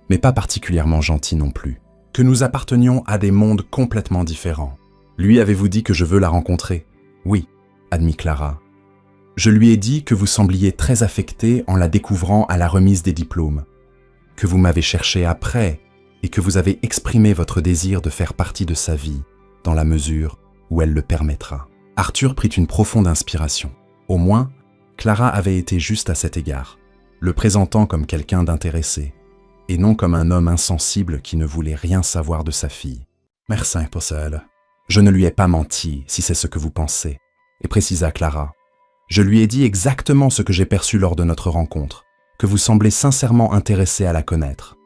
mais pas particulièrement gentil non plus. Que nous appartenions à des mondes complètement différents. Lui avez-vous dit que je veux la rencontrer? Oui, admit Clara. Je lui ai dit que vous sembliez très affecté en la découvrant à la remise des diplômes, que vous m'avez cherché après et que vous avez exprimé votre désir de faire partie de sa vie, dans la mesure où elle le permettra. Arthur prit une profonde inspiration. Au moins, Clara avait été juste à cet égard, le présentant comme quelqu'un d'intéressé, et non comme un homme insensible qui ne voulait rien savoir de sa fille. « Merci, Possel. Je ne lui ai pas menti, si c'est ce que vous pensez, » et précisa Clara. « Je lui ai dit exactement ce que j'ai perçu lors de notre rencontre, que vous semblez sincèrement intéressé à la connaître. »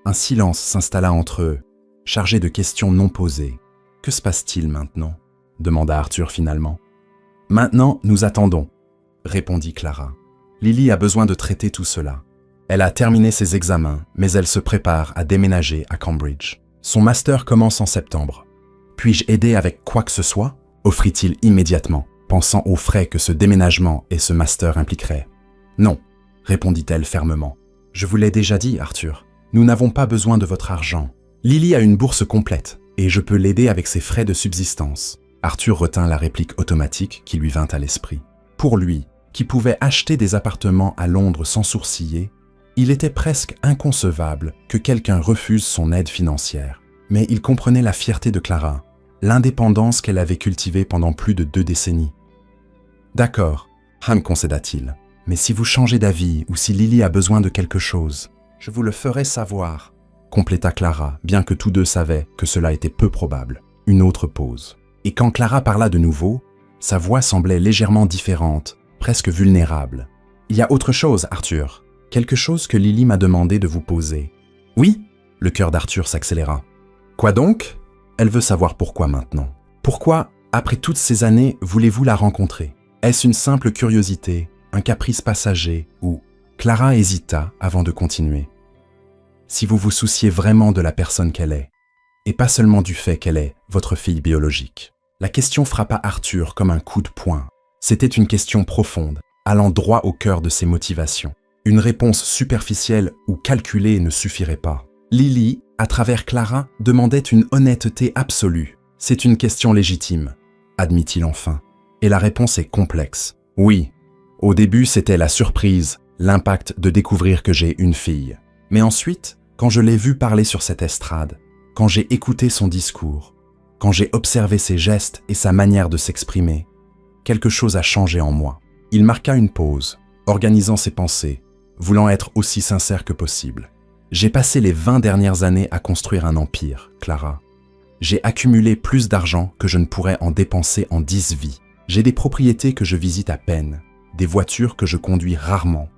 Un silence s'installa entre eux, chargé de questions non posées. « Que se passe-t-il maintenant » demanda Arthur finalement. « Maintenant, nous attendons, » répondit Clara. « Lily a besoin de traiter tout cela. Elle a terminé ses examens, mais elle se prépare à déménager à Cambridge. Son master commence en septembre. Puis-je aider avec quoi que ce soit ?» offrit-il immédiatement, pensant aux frais que ce déménagement et ce master impliqueraient. « Non, » répondit-elle fermement. « Je vous l'ai déjà dit, Arthur. Nous n'avons pas besoin de votre argent. Lily a une bourse complète, et je peux l'aider avec ses frais de subsistance. » Arthur retint la réplique automatique qui lui vint à l'esprit. Pour lui, qui pouvait acheter des appartements à Londres sans sourciller, il était presque inconcevable que quelqu'un refuse son aide financière. Mais il comprenait la fierté de Clara, l'indépendance qu'elle avait cultivée pendant plus de 2 décennies. « D'accord, Han concéda-t-il, mais si vous changez d'avis ou si Lily a besoin de quelque chose, je vous le ferai savoir, » compléta Clara, bien que tous deux savaient que cela était peu probable. Une autre pause. Et quand Clara parla de nouveau, sa voix semblait légèrement différente, presque vulnérable. « Il y a autre chose, Arthur. Quelque chose que Lily m'a demandé de vous poser. »« Oui ?» Le cœur d'Arthur s'accéléra. « Quoi donc ?» Elle veut savoir pourquoi maintenant. Pourquoi, après toutes ces années, voulez-vous la rencontrer? Est-ce une simple curiosité, un caprice passager ou... Clara hésita avant de continuer. « Si vous vous souciez vraiment de la personne qu'elle est, et pas seulement du fait qu'elle est votre fille biologique. » La question frappa Arthur comme un coup de poing. C'était une question profonde, allant droit au cœur de ses motivations. Une réponse superficielle ou calculée ne suffirait pas. Lily, à travers Clara, demandait une honnêteté absolue. C'est une question légitime, admit-il enfin. Et la réponse est complexe. Oui, au début c'était la surprise, l'impact de découvrir que j'ai une fille. Mais ensuite, quand je l'ai vue parler sur cette estrade, quand j'ai écouté son discours, quand j'ai observé ses gestes et sa manière de s'exprimer, quelque chose a changé en moi. Il marqua une pause, organisant ses pensées, voulant être aussi sincère que possible. J'ai passé les 20 dernières années à construire un empire, Clara. J'ai accumulé plus d'argent que je ne pourrais en dépenser en 10 vies. J'ai des propriétés que je visite à peine, des voitures que je conduis rarement.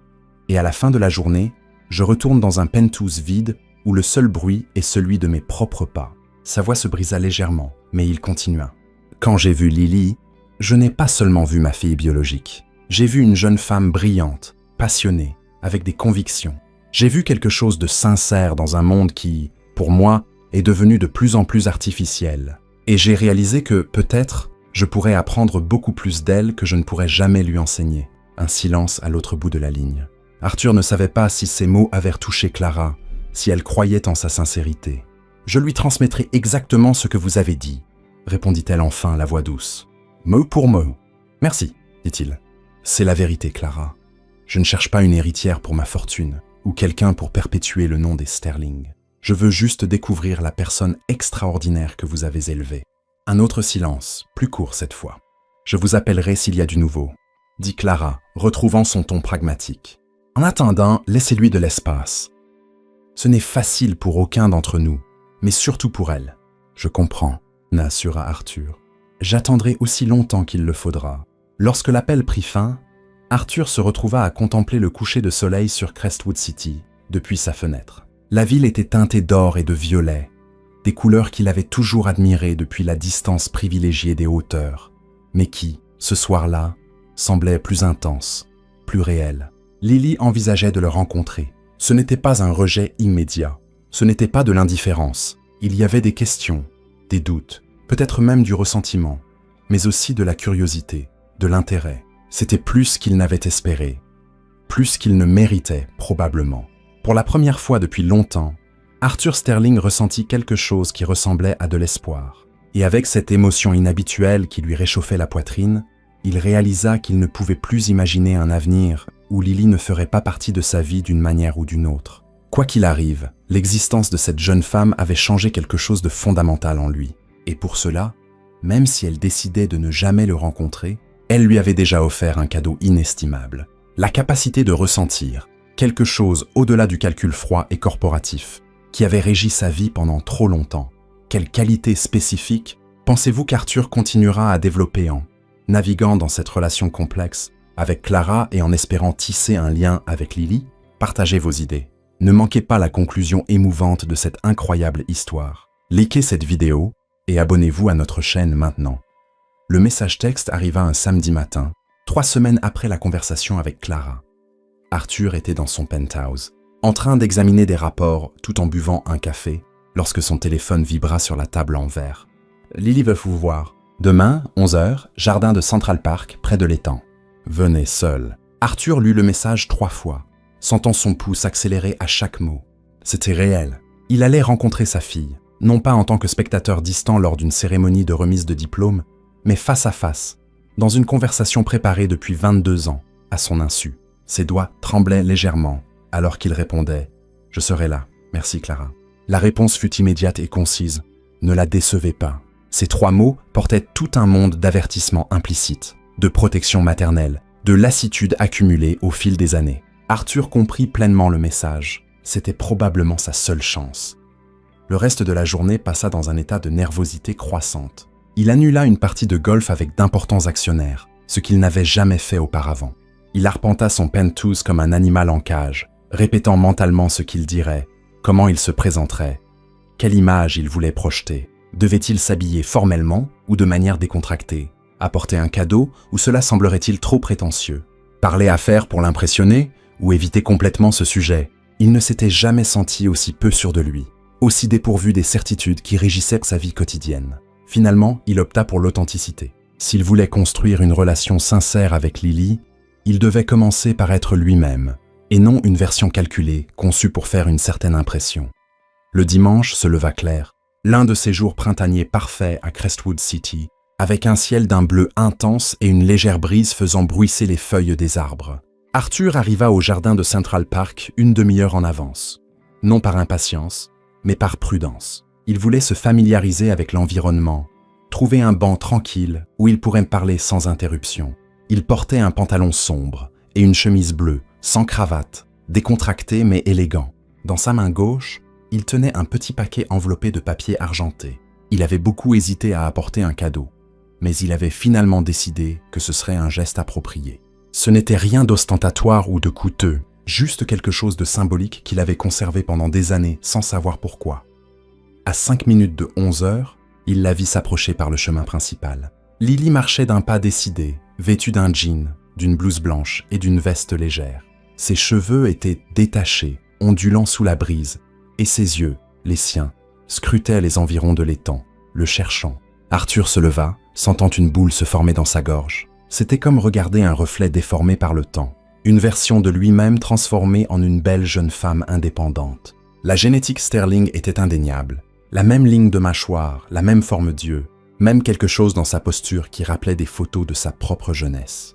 Et à la fin de la journée, je retourne dans un penthouse vide où le seul bruit est celui de mes propres pas. Sa voix se brisa légèrement, mais il continua. Quand j'ai vu Lily, je n'ai pas seulement vu ma fille biologique. J'ai vu une jeune femme brillante, passionnée, avec des convictions. J'ai vu quelque chose de sincère dans un monde qui, pour moi, est devenu de plus en plus artificiel. Et j'ai réalisé que, peut-être, je pourrais apprendre beaucoup plus d'elle que je ne pourrais jamais lui enseigner. Un silence à l'autre bout de la ligne. Arthur ne savait pas si ces mots avaient touché Clara, si elle croyait en sa sincérité. Je lui transmettrai exactement ce que vous avez dit, répondit-elle enfin, la voix douce. Mot pour mot. Merci, dit-il. C'est la vérité, Clara. Je ne cherche pas une héritière pour ma fortune, ou quelqu'un pour perpétuer le nom des Sterling. Je veux juste découvrir la personne extraordinaire que vous avez élevée. Un autre silence, plus court cette fois. Je vous appellerai s'il y a du nouveau, dit Clara, retrouvant son ton pragmatique. En attendant, laissez-lui de l'espace. Ce n'est facile pour aucun d'entre nous, mais surtout pour elle. Je comprends, assura Arthur. J'attendrai aussi longtemps qu'il le faudra. Lorsque l'appel prit fin, Arthur se retrouva à contempler le coucher de soleil sur Crestwood City, depuis sa fenêtre. La ville était teintée d'or et de violet, des couleurs qu'il avait toujours admirées depuis la distance privilégiée des hauteurs, mais qui, ce soir-là, semblaient plus intenses, plus réelles. Lily envisageait de le rencontrer. Ce n'était pas un rejet immédiat, ce n'était pas de l'indifférence. Il y avait des questions, des doutes, peut-être même du ressentiment, mais aussi de la curiosité, de l'intérêt. C'était plus qu'il n'avait espéré, plus qu'il ne méritait probablement. Pour la première fois depuis longtemps, Arthur Sterling ressentit quelque chose qui ressemblait à de l'espoir. Et avec cette émotion inhabituelle qui lui réchauffait la poitrine, il réalisa qu'il ne pouvait plus imaginer un avenir où Lily ne ferait pas partie de sa vie d'une manière ou d'une autre. Quoi qu'il arrive, l'existence de cette jeune femme avait changé quelque chose de fondamental en lui. Et pour cela, même si elle décidait de ne jamais le rencontrer, elle lui avait déjà offert un cadeau inestimable. La capacité de ressentir quelque chose au-delà du calcul froid et corporatif qui avait régi sa vie pendant trop longtemps. Quelle qualité spécifique pensez-vous qu'Arthur continuera à développer en naviguant dans cette relation complexe avec Clara et en espérant tisser un lien avec Lily? Partagez vos idées. Ne manquez pas la conclusion émouvante de cette incroyable histoire. Likez cette vidéo et abonnez-vous à notre chaîne maintenant. Le message texte arriva un samedi matin, 3 semaines après la conversation avec Clara. Arthur était dans son penthouse, en train d'examiner des rapports tout en buvant un café, lorsque son téléphone vibra sur la table en verre. « Lily veut vous voir. Demain, 11h, jardin de Central Park, près de l'étang. Venez seul. » Arthur lut le message 3 fois, sentant son pouls s'accélérer à chaque mot. C'était réel. Il allait rencontrer sa fille, non pas en tant que spectateur distant lors d'une cérémonie de remise de diplôme, mais face à face, dans une conversation préparée depuis 22 ans, à son insu. Ses doigts tremblaient légèrement, alors qu'il répondait « Je serai là, merci Clara ». La réponse fut immédiate et concise. Ne la décevez pas. Ces 3 mots portaient tout un monde d'avertissements implicites, de protection maternelle, de lassitude accumulée au fil des années. Arthur comprit pleinement le message. C'était probablement sa seule chance. Le reste de la journée passa dans un état de nervosité croissante. Il annula une partie de golf avec d'importants actionnaires, ce qu'il n'avait jamais fait auparavant. Il arpenta son penthouse comme un animal en cage, répétant mentalement ce qu'il dirait, comment il se présenterait, quelle image il voulait projeter. Devait-il s'habiller formellement ou de manière décontractée? Apporter un cadeau ou cela semblerait-il trop prétentieux? Parler affaires pour l'impressionner ou éviter complètement ce sujet? Il ne s'était jamais senti aussi peu sûr de lui, aussi dépourvu des certitudes qui régissaient sa vie quotidienne. Finalement, il opta pour l'authenticité. S'il voulait construire une relation sincère avec Lily, il devait commencer par être lui-même, et non une version calculée, conçue pour faire une certaine impression. Le dimanche se leva clair, l'un de ces jours printaniers parfaits à Crestwood City, avec un ciel d'un bleu intense et une légère brise faisant bruisser les feuilles des arbres. Arthur arriva au jardin de Central Park une demi-heure en avance, non par impatience, mais par prudence. Il voulait se familiariser avec l'environnement, trouver un banc tranquille où il pourrait parler sans interruption. Il portait un pantalon sombre et une chemise bleue, sans cravate, décontracté mais élégant. Dans sa main gauche, il tenait un petit paquet enveloppé de papier argenté. Il avait beaucoup hésité à apporter un cadeau, mais il avait finalement décidé que ce serait un geste approprié. Ce n'était rien d'ostentatoire ou de coûteux, juste quelque chose de symbolique qu'il avait conservé pendant des années sans savoir pourquoi. À 5 minutes de 11h, il la vit s'approcher par le chemin principal. Lily marchait d'un pas décidé, vêtue d'un jean, d'une blouse blanche et d'une veste légère. Ses cheveux étaient détachés, ondulant sous la brise, et ses yeux, les siens, scrutaient les environs de l'étang, le cherchant. Arthur se leva, sentant une boule se former dans sa gorge. C'était comme regarder un reflet déformé par le temps, une version de lui-même transformée en une belle jeune femme indépendante. La génétique Sterling était indéniable, La même ligne de mâchoire, la même forme d'yeux, même quelque chose dans sa posture qui rappelait des photos de sa propre jeunesse.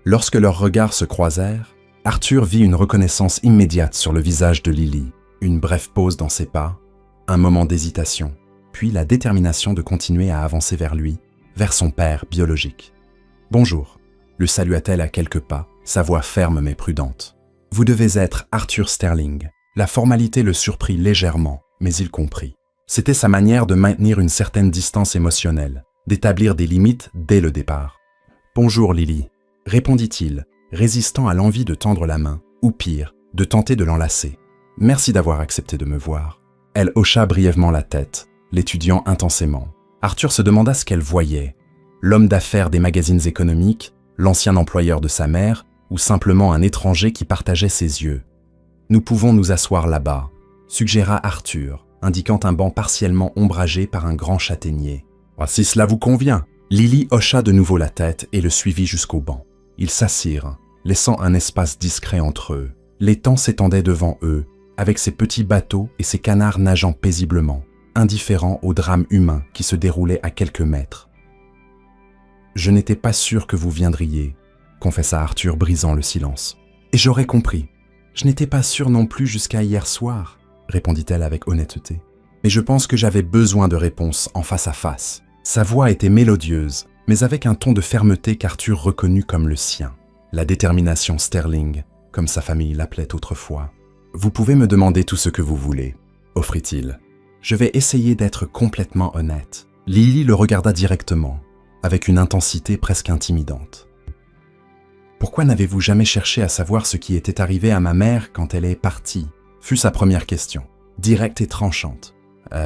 Lorsque leurs regards se croisèrent, Arthur vit une reconnaissance immédiate sur le visage de Lily, une brève pause dans ses pas, un moment d'hésitation, puis la détermination de continuer à avancer vers lui, vers son père biologique. « Bonjour », le salua-t-elle à quelques pas, sa voix ferme mais prudente. « Vous devez être Arthur Sterling. » La formalité le surprit légèrement, mais il comprit. C'était sa manière de maintenir une certaine distance émotionnelle, d'établir des limites dès le départ. « Bonjour Lily », répondit-il, résistant à l'envie de tendre la main, ou pire, de tenter de l'enlacer. « Merci d'avoir accepté de me voir. » Elle hocha brièvement la tête, l'étudiant intensément. Arthur se demanda ce qu'elle voyait. L'homme d'affaires des magazines économiques, l'ancien employeur de sa mère, ou simplement un étranger qui partageait ses yeux. « Nous pouvons nous asseoir là-bas », suggéra Arthur, indiquant un banc partiellement ombragé par un grand châtaignier. « Si cela vous convient !» Lily hocha de nouveau la tête et le suivit jusqu'au banc. Ils s'assirent, laissant un espace discret entre eux. L'étang s'étendait devant eux, avec ses petits bateaux et ses canards nageant paisiblement, indifférents au drame humain qui se déroulait à quelques mètres. « Je n'étais pas sûr que vous viendriez », confessa Arthur brisant le silence. « Et j'aurais compris. Je n'étais pas sûr non plus jusqu'à hier soir, » répondit-elle avec honnêteté. « Mais je pense que j'avais besoin de réponses en face à face. » Sa voix était mélodieuse, mais avec un ton de fermeté qu'Arthur reconnut comme le sien. La détermination Sterling, comme sa famille l'appelait autrefois. « Vous pouvez me demander tout ce que vous voulez, » offrit-il. « Je vais essayer d'être complètement honnête. » Lily le regarda directement, avec une intensité presque intimidante. « Pourquoi n'avez-vous jamais cherché à savoir ce qui était arrivé à ma mère quand elle est partie ?» fut sa première question, directe et tranchante.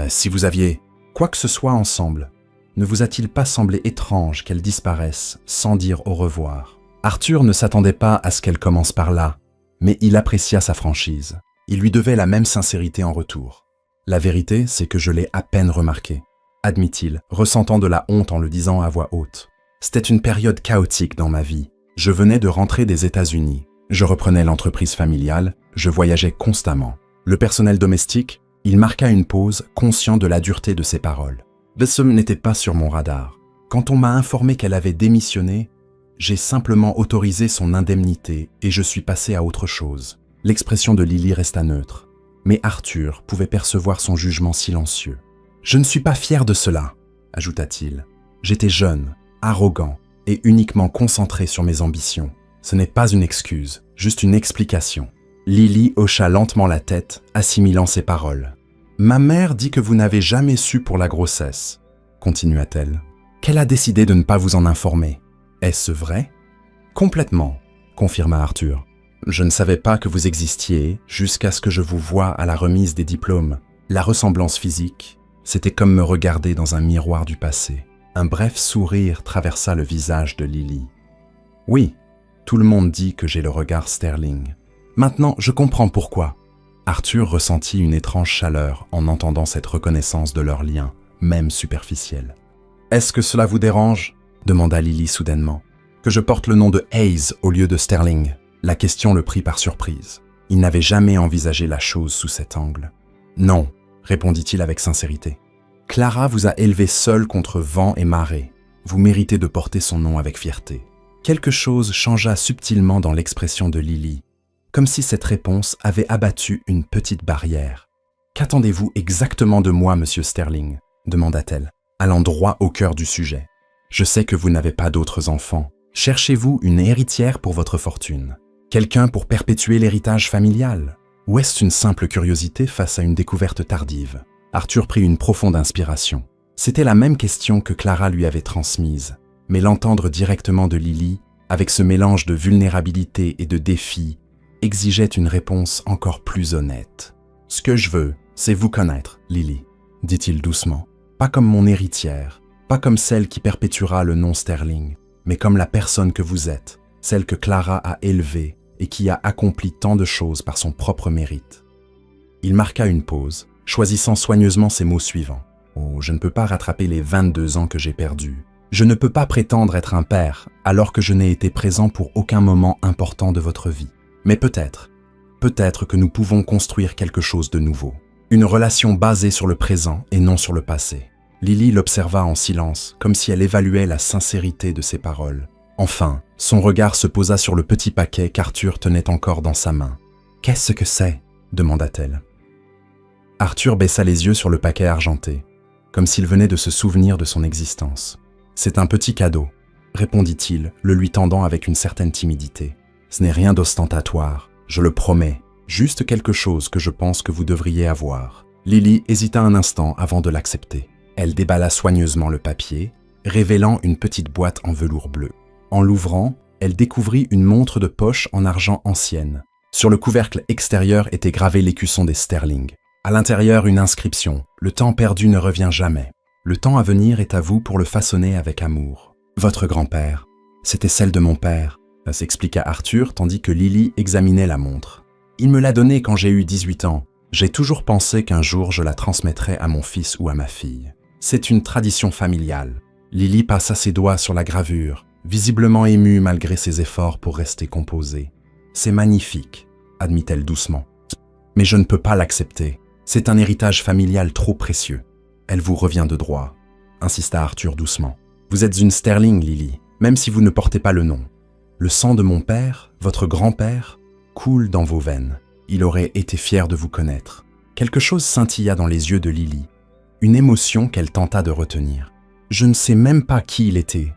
Si vous aviez quoi que ce soit ensemble, ne vous a-t-il pas semblé étrange qu'elle disparaisse sans dire au revoir ?» Arthur ne s'attendait pas à ce qu'elle commence par là, mais il apprécia sa franchise. Il lui devait la même sincérité en retour. « La vérité, c'est que je l'ai à peine remarqué », admit-il, ressentant de la honte en le disant à voix haute. « C'était une période chaotique dans ma vie. Je venais de rentrer des États-Unis. Je reprenais l'entreprise familiale, je voyageais constamment. Le personnel domestique, il marqua une pause, conscient de la dureté de ses paroles. Bessem n'était pas sur mon radar. Quand on m'a informé qu'elle avait démissionné, j'ai simplement autorisé son indemnité et je suis passé à autre chose. » L'expression de Lily resta neutre, mais Arthur pouvait percevoir son jugement silencieux. « Je ne suis pas fier de cela, » ajouta-t-il. « J'étais jeune, arrogant et uniquement concentré sur mes ambitions. Ce n'est pas une excuse, juste une explication. » Lily hocha lentement la tête, assimilant ses paroles. « Ma mère dit que vous n'avez jamais su pour la grossesse, » continua-t-elle. « Qu'elle a décidé de ne pas vous en informer. Est-ce vrai ?»« Complètement, » confirma Arthur. « Je ne savais pas que vous existiez jusqu'à ce que je vous voie à la remise des diplômes. La ressemblance physique, c'était comme me regarder dans un miroir du passé. » Un bref sourire traversa le visage de Lily. « Oui, tout le monde dit que j'ai le regard Sterling. Maintenant, je comprends pourquoi. » Arthur ressentit une étrange chaleur en entendant cette reconnaissance de leur lien, même superficiel. « Est-ce que cela vous dérange ?» demanda Lily soudainement. « Que je porte le nom de Hayes au lieu de Sterling ?» La question le prit par surprise. Il n'avait jamais envisagé la chose sous cet angle. « Non », répondit-il avec sincérité. « Clara vous a élevé seule contre vent et marée. Vous méritez de porter son nom avec fierté. » Quelque chose changea subtilement dans l'expression de Lily, comme si cette réponse avait abattu une petite barrière. « Qu'attendez-vous exactement de moi, monsieur Sterling ?» demanda-t-elle, allant droit au cœur du sujet. « Je sais que vous n'avez pas d'autres enfants. Cherchez-vous une héritière pour votre fortune? Quelqu'un pour perpétuer l'héritage familial? Ou est-ce une simple curiosité face à une découverte tardive ?» Arthur prit une profonde inspiration. C'était la même question que Clara lui avait transmise, mais l'entendre directement de Lily, avec ce mélange de vulnérabilité et de défi, exigeait une réponse encore plus honnête. « Ce que je veux, c'est vous connaître, Lily, » dit-il doucement. « Pas comme mon héritière, pas comme celle qui perpétuera le nom Sterling, mais comme la personne que vous êtes, celle que Clara a élevée et qui a accompli tant de choses par son propre mérite. » Il marqua une pause, choisissant soigneusement ces mots suivants. « Oh, je ne peux pas rattraper les 22 ans que j'ai perdus. Je ne peux pas prétendre être un père alors que je n'ai été présent pour aucun moment important de votre vie. Mais peut-être que nous pouvons construire quelque chose de nouveau. Une relation basée sur le présent et non sur le passé. Lily l'observa en silence, comme si elle évaluait la sincérité de ses paroles. Enfin, son regard se posa sur le petit paquet qu'Arthur tenait encore dans sa main. « Qu'est-ce que c'est » demanda-t-elle. Arthur baissa les yeux sur le paquet argenté, comme s'il venait de se souvenir de son existence. « C'est un petit cadeau » répondit-il, le lui tendant avec une certaine timidité. « Ce n'est rien d'ostentatoire, je le promets, juste quelque chose que je pense que vous devriez avoir. » Lily hésita un instant avant de l'accepter. Elle déballa soigneusement le papier, révélant une petite boîte en velours bleu. En l'ouvrant, elle découvrit une montre de poche en argent ancienne. Sur le couvercle extérieur était gravé l'écusson des Sterling. À l'intérieur, une inscription. « Le temps perdu ne revient jamais. Le temps à venir est à vous pour le façonner avec amour. » Votre grand-père. C'était celle de mon père, s'expliqua Arthur tandis que Lily examinait la montre. Il me l'a donnée quand j'ai eu 18 ans. J'ai toujours pensé qu'un jour je la transmettrais à mon fils ou à ma fille. C'est une tradition familiale. Lily passa ses doigts sur la gravure, visiblement émue malgré ses efforts pour rester composée. « C'est magnifique », admit-elle doucement. « Mais je ne peux pas l'accepter. C'est un héritage familial trop précieux. Elle vous revient de droit, » insista Arthur doucement. « Vous êtes une Sterling, Lily, même si vous ne portez pas le nom. Le sang de mon père, votre grand-père, coule dans vos veines. Il aurait été fier de vous connaître. » Quelque chose scintilla dans les yeux de Lily, une émotion qu'elle tenta de retenir. « Je ne sais même pas qui il était, »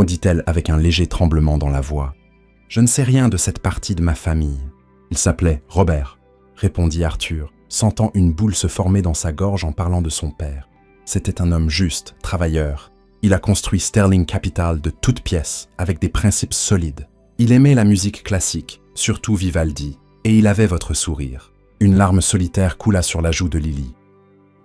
dit-elle avec un léger tremblement dans la voix. « Je ne sais rien de cette partie de ma famille. » « Il s'appelait Robert, » répondit Arthur, sentant une boule se former dans sa gorge en parlant de son père. C'était un homme juste, travailleur. Il a construit Sterling Capital de toutes pièces, avec des principes solides. Il aimait la musique classique, surtout Vivaldi, et il avait votre sourire. Une larme solitaire coula sur la joue de Lily.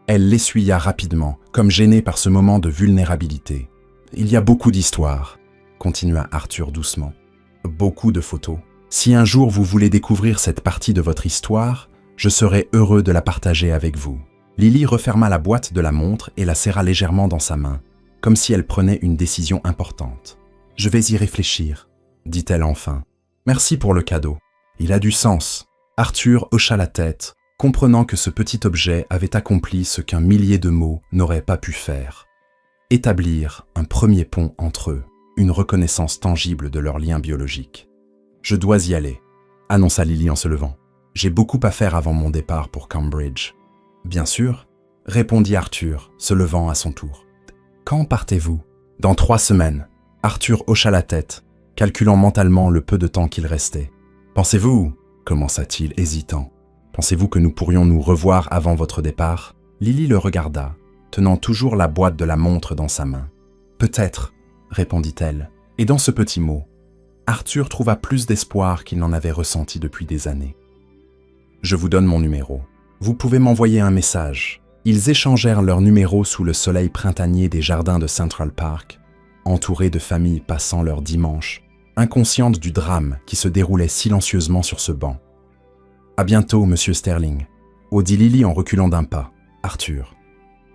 Elle l'essuya rapidement, comme gênée par ce moment de vulnérabilité. « Il y a beaucoup d'histoires, » continua Arthur doucement. « Beaucoup de photos. Si un jour vous voulez découvrir cette partie de votre histoire, je serai heureux de la partager avec vous. » Lily referma la boîte de la montre et la serra légèrement dans sa main, comme si elle prenait une décision importante. « Je vais y réfléchir, » dit-elle enfin. « Merci pour le cadeau. Il a du sens. » Arthur hocha la tête, comprenant que ce petit objet avait accompli ce qu'un millier de mots n'auraient pas pu faire. Établir un premier pont entre eux, une reconnaissance tangible de leur lien biologique. « Je dois y aller, » annonça Lily en se levant. « J'ai beaucoup à faire avant mon départ pour Cambridge. »« Bien sûr, » répondit Arthur, se levant à son tour. « Quand partez-vous »« Dans 3 semaines. » Arthur hocha la tête, calculant mentalement le peu de temps qu'il restait. « Pensez-vous » commença-t-il, hésitant. « Pensez-vous que nous pourrions nous revoir avant votre départ ?» Lily le regarda, tenant toujours la boîte de la montre dans sa main. « Peut-être, » répondit-elle. Et dans ce petit mot, Arthur trouva plus d'espoir qu'il n'en avait ressenti depuis des années. « Je vous donne mon numéro. Vous pouvez m'envoyer un message. » Ils échangèrent leur numéro sous le soleil printanier des jardins de Central Park, entourés de familles passant leur dimanche, inconscientes du drame qui se déroulait silencieusement sur ce banc. « À bientôt, monsieur Sterling. » dit Lily en reculant d'un pas. « Arthur, »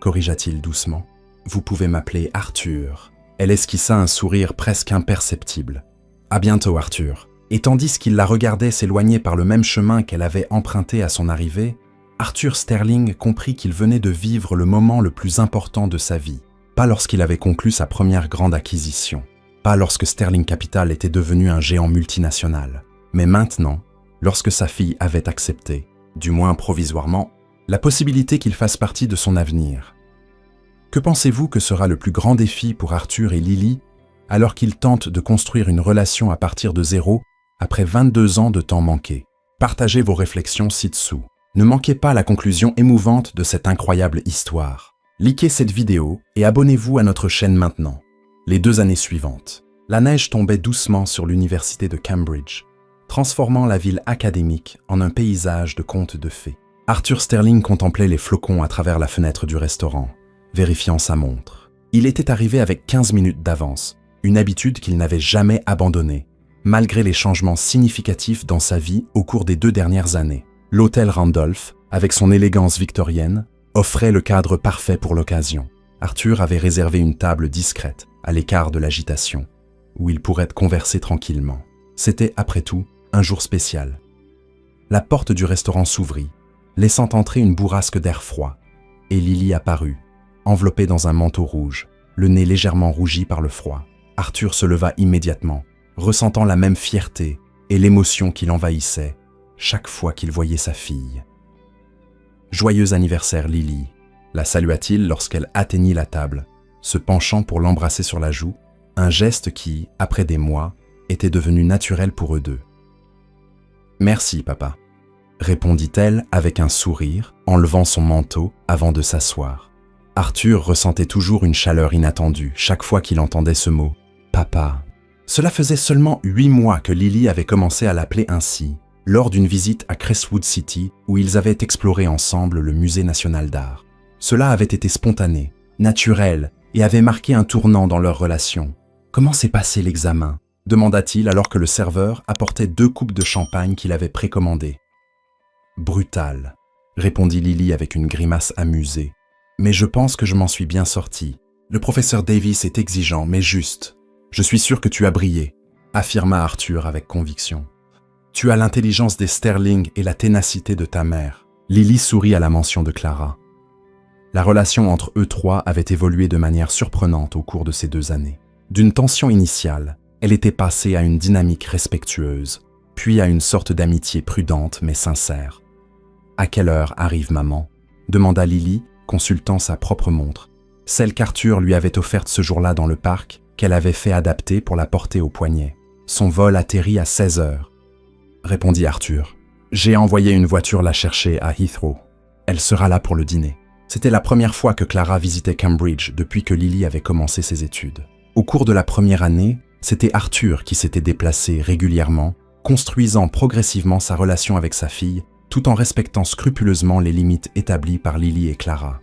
corrigea-t-il doucement. « Vous pouvez m'appeler Arthur. » Elle esquissa un sourire presque imperceptible. « À bientôt, Arthur. » Et tandis qu'il la regardait s'éloigner par le même chemin qu'elle avait emprunté à son arrivée, Arthur Sterling comprit qu'il venait de vivre le moment le plus important de sa vie. Pas lorsqu'il avait conclu sa première grande acquisition, pas lorsque Sterling Capital était devenu un géant multinational, mais maintenant, lorsque sa fille avait accepté, du moins provisoirement, la possibilité qu'il fasse partie de son avenir. Que pensez-vous que sera le plus grand défi pour Arthur et Lily alors qu'ils tentent de construire une relation à partir de zéro après 22 ans de temps manqué? Partagez vos réflexions ci-dessous. Ne manquez pas la conclusion émouvante de cette incroyable histoire. Likez cette vidéo et abonnez-vous à notre chaîne maintenant. Les 2 années suivantes, la neige tombait doucement sur l'université de Cambridge, transformant la ville académique en un paysage de contes de fées. Arthur Sterling contemplait les flocons à travers la fenêtre du restaurant, vérifiant sa montre. Il était arrivé avec 15 minutes d'avance, une habitude qu'il n'avait jamais abandonnée, malgré les changements significatifs dans sa vie au cours des 2 dernières années. L'hôtel Randolph, avec son élégance victorienne, offrait le cadre parfait pour l'occasion. Arthur avait réservé une table discrète, à l'écart de l'agitation, où ils pourraient converser tranquillement. C'était, après tout, un jour spécial. La porte du restaurant s'ouvrit, laissant entrer une bourrasque d'air froid. Et Lily apparut, enveloppée dans un manteau rouge, le nez légèrement rougi par le froid. Arthur se leva immédiatement, ressentant la même fierté et l'émotion qui l'envahissait chaque fois qu'il voyait sa fille. « Joyeux anniversaire, Lily !» la salua-t-il lorsqu'elle atteignit la table, se penchant pour l'embrasser sur la joue, un geste qui, après des mois, était devenu naturel pour eux deux. « Merci, papa », répondit-elle avec un sourire, en levant son manteau avant de s'asseoir. Arthur ressentait toujours une chaleur inattendue chaque fois qu'il entendait ce mot « papa ». Cela faisait seulement 8 mois que Lily avait commencé à l'appeler ainsi, lors d'une visite à Crestwood City où ils avaient exploré ensemble le Musée national d'art. Cela avait été spontané, naturel et avait marqué un tournant dans leur relation. « Comment s'est passé l'examen ?» demanda-t-il alors que le serveur apportait 2 coupes de champagne qu'il avait précommandées. « Brutal », répondit Lily avec une grimace amusée. « Mais je pense que je m'en suis bien sorti. Le professeur Davis est exigeant mais juste. Je suis sûr que tu as brillé », affirma Arthur avec conviction. « Tu as l'intelligence des Sterling et la ténacité de ta mère. » Lily sourit à la mention de Clara. La relation entre eux trois avait évolué de manière surprenante au cours de ces 2 années. D'une tension initiale, elle était passée à une dynamique respectueuse, puis à une sorte d'amitié prudente mais sincère. « À quelle heure arrive maman ?» demanda Lily, consultant sa propre montre, celle qu'Arthur lui avait offerte ce jour-là dans le parc, qu'elle avait fait adapter pour la porter au poignet. « Son vol atterrit à 16 heures, répondit Arthur. « J'ai envoyé une voiture la chercher à Heathrow. Elle sera là pour le dîner. » C'était la première fois que Clara visitait Cambridge depuis que Lily avait commencé ses études. Au cours de la première année, c'était Arthur qui s'était déplacé régulièrement, construisant progressivement sa relation avec sa fille, tout en respectant scrupuleusement les limites établies par Lily et Clara.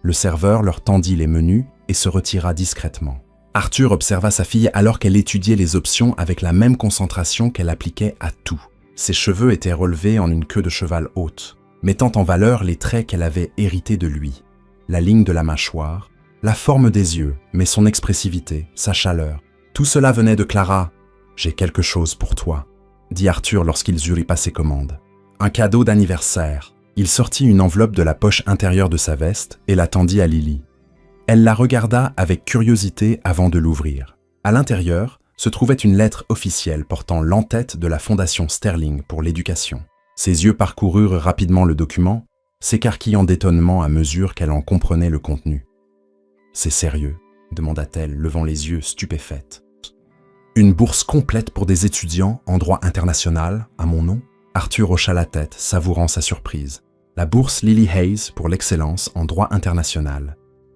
Le serveur leur tendit les menus et se retira discrètement. Arthur observa sa fille alors qu'elle étudiait les options avec la même concentration qu'elle appliquait à tout. Ses cheveux étaient relevés en une queue de cheval haute, mettant en valeur les traits qu'elle avait hérités de lui. La ligne de la mâchoire, la forme des yeux, mais son expressivité, sa chaleur. Tout cela venait de Clara. « J'ai quelque chose pour toi », dit Arthur lorsqu'ils eurent passé commande. Un cadeau d'anniversaire. Il sortit une enveloppe de la poche intérieure de sa veste et la tendit à Lily. Elle la regarda avec curiosité avant de l'ouvrir. À l'intérieur se trouvait une lettre officielle portant l'entête de la Fondation Sterling pour l'éducation. Ses yeux parcoururent rapidement le document, s'écarquillant d'étonnement à mesure qu'elle en comprenait le contenu. « C'est sérieux ?» demanda-t-elle, levant les yeux stupéfaite. « Une bourse complète pour des étudiants en droit international, à mon nom ?» Arthur hocha la tête, savourant sa surprise. « La bourse Lily Hayes pour l'excellence en droit international »,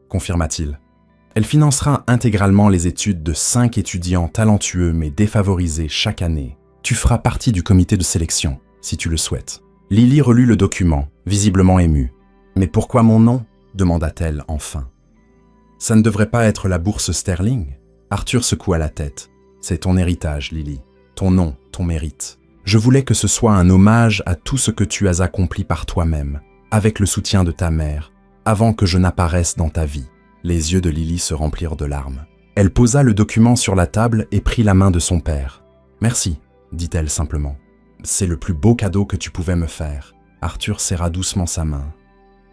confirma-t-il. « Elle financera intégralement les études de 5 étudiants talentueux mais défavorisés chaque année. Tu feras partie du comité de sélection, si tu le souhaites. » Lily relut le document, visiblement émue. « Mais pourquoi mon nom ?» demanda-t-elle enfin. « Ça ne devrait pas être la bourse Sterling ?» Arthur secoua la tête. « C'est ton héritage, Lily. Ton nom, ton mérite. Je voulais que ce soit un hommage à tout ce que tu as accompli par toi-même, avec le soutien de ta mère, avant que je n'apparaisse dans ta vie. » Les yeux de Lily se remplirent de larmes. Elle posa le document sur la table et prit la main de son père. « Merci », dit-elle simplement. « C'est le plus beau cadeau que tu pouvais me faire. » Arthur serra doucement sa main,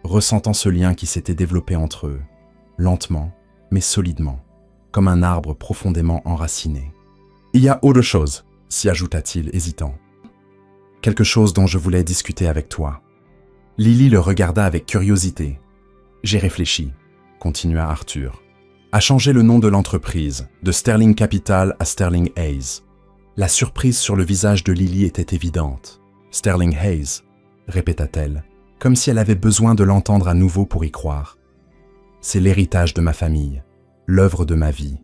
ressentant ce lien qui s'était développé entre eux, lentement, mais solidement, comme un arbre profondément enraciné. « Il y a autre chose, » s'y ajouta-t-il, hésitant. « Quelque chose dont je voulais discuter avec toi. » Lily le regarda avec curiosité. « J'ai réfléchi, » continua Arthur, « à changer le nom de l'entreprise, de Sterling Capital à Sterling Hayes. » La surprise sur le visage de Lily était évidente. « Sterling Hayes », répéta-t-elle, comme si elle avait besoin de l'entendre à nouveau pour y croire. « C'est l'héritage de ma famille, l'œuvre de ma vie, »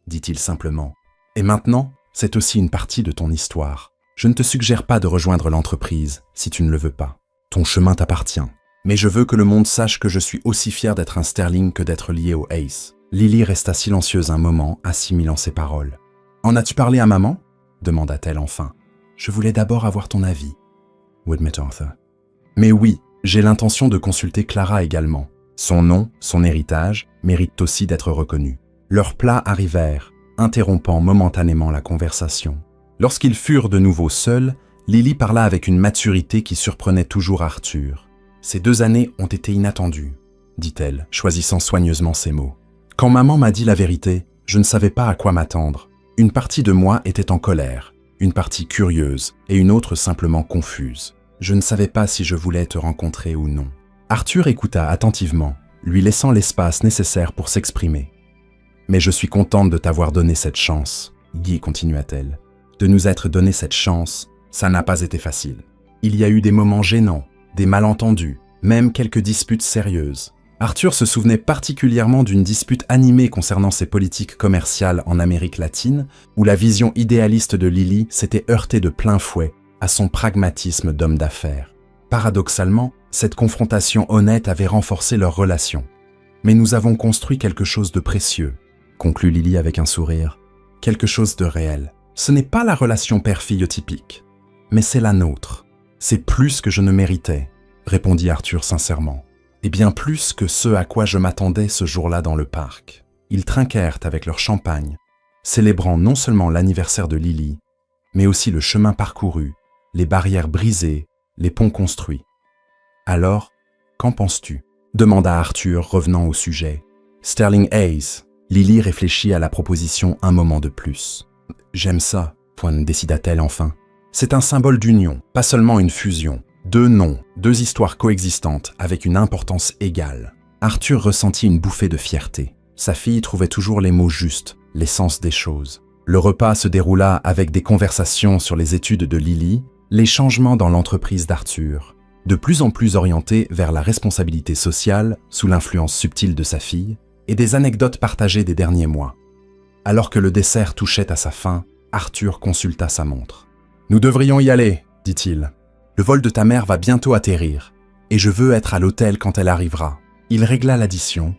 dit-il simplement. « Et maintenant, c'est aussi une partie de ton histoire. Je ne te suggère pas de rejoindre l'entreprise si tu ne le veux pas. Ton chemin t'appartient. Mais je veux que le monde sache que je suis aussi fier d'être un Sterling que d'être lié au Hayes. » Lily resta silencieuse un moment, assimilant ses paroles. « En as-tu parlé à maman ?» demanda-t-elle enfin. « Je voulais d'abord avoir ton avis, » would admit Arthur. « Mais oui, j'ai l'intention de consulter Clara également. Son nom, son héritage, méritent aussi d'être reconnus. » Leurs plats arrivèrent, interrompant momentanément la conversation. Lorsqu'ils furent de nouveau seuls, Lily parla avec une maturité qui surprenait toujours Arthur. « Ces 2 années ont été inattendues, dit-elle, choisissant soigneusement ses mots. Quand maman m'a dit la vérité, je ne savais pas à quoi m'attendre. Une partie de moi était en colère, une partie curieuse et une autre simplement confuse. Je ne savais pas si je voulais te rencontrer ou non. » Arthur écouta attentivement, lui laissant l'espace nécessaire pour s'exprimer. « Mais je suis contente de t'avoir donné cette chance, » Guy continua-t-elle. « De nous être donné cette chance, ça n'a pas été facile. Il y a eu des moments gênants, des malentendus, même quelques disputes sérieuses. Arthur se souvenait particulièrement d'une dispute animée concernant ses politiques commerciales en Amérique latine, où la vision idéaliste de Lily s'était heurtée de plein fouet à son pragmatisme d'homme d'affaires. Paradoxalement, cette confrontation honnête avait renforcé leur relation. « Mais nous avons construit quelque chose de précieux », conclut Lily avec un sourire. « Quelque chose de réel. Ce n'est pas la relation père-fille typique, mais c'est la nôtre. C'est plus que je ne méritais, » répondit Arthur sincèrement. Et bien plus que ce à quoi je m'attendais ce jour-là dans le parc. Ils trinquèrent avec leur champagne, célébrant non seulement l'anniversaire de Lily, mais aussi le chemin parcouru, les barrières brisées, les ponts construits. « Alors, qu'en penses-tu » demanda Arthur, revenant au sujet. Sterling Hayes. Lily réfléchit à la proposition un moment de plus. « J'aime ça, » décida-t-elle enfin. « C'est un symbole d'union, pas seulement une fusion. 2 noms, 2 histoires coexistantes avec une importance égale. » Arthur ressentit une bouffée de fierté. Sa fille trouvait toujours les mots justes, l'essence des choses. Le repas se déroula avec des conversations sur les études de Lily, les changements dans l'entreprise d'Arthur, de plus en plus orientés vers la responsabilité sociale sous l'influence subtile de sa fille, et des anecdotes partagées des derniers mois. Alors que le dessert touchait à sa fin, Arthur consulta sa montre. « Nous devrions y aller, dit-il. Le vol de ta mère va bientôt atterrir, et je veux être à l'hôtel quand elle arrivera. » Il régla l'addition,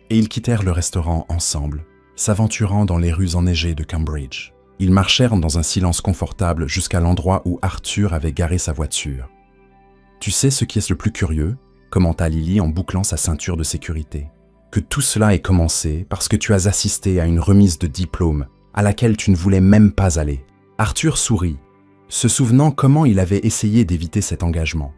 et ils quittèrent le restaurant ensemble, s'aventurant dans les rues enneigées de Cambridge. Ils marchèrent dans un silence confortable jusqu'à l'endroit où Arthur avait garé sa voiture. « Tu sais ce qui est le plus curieux ?» commenta Lily en bouclant sa ceinture de sécurité. « Que tout cela ait commencé parce que tu as assisté à une remise de diplôme à laquelle tu ne voulais même pas aller. » Arthur sourit, se souvenant comment il avait essayé d'éviter cet engagement,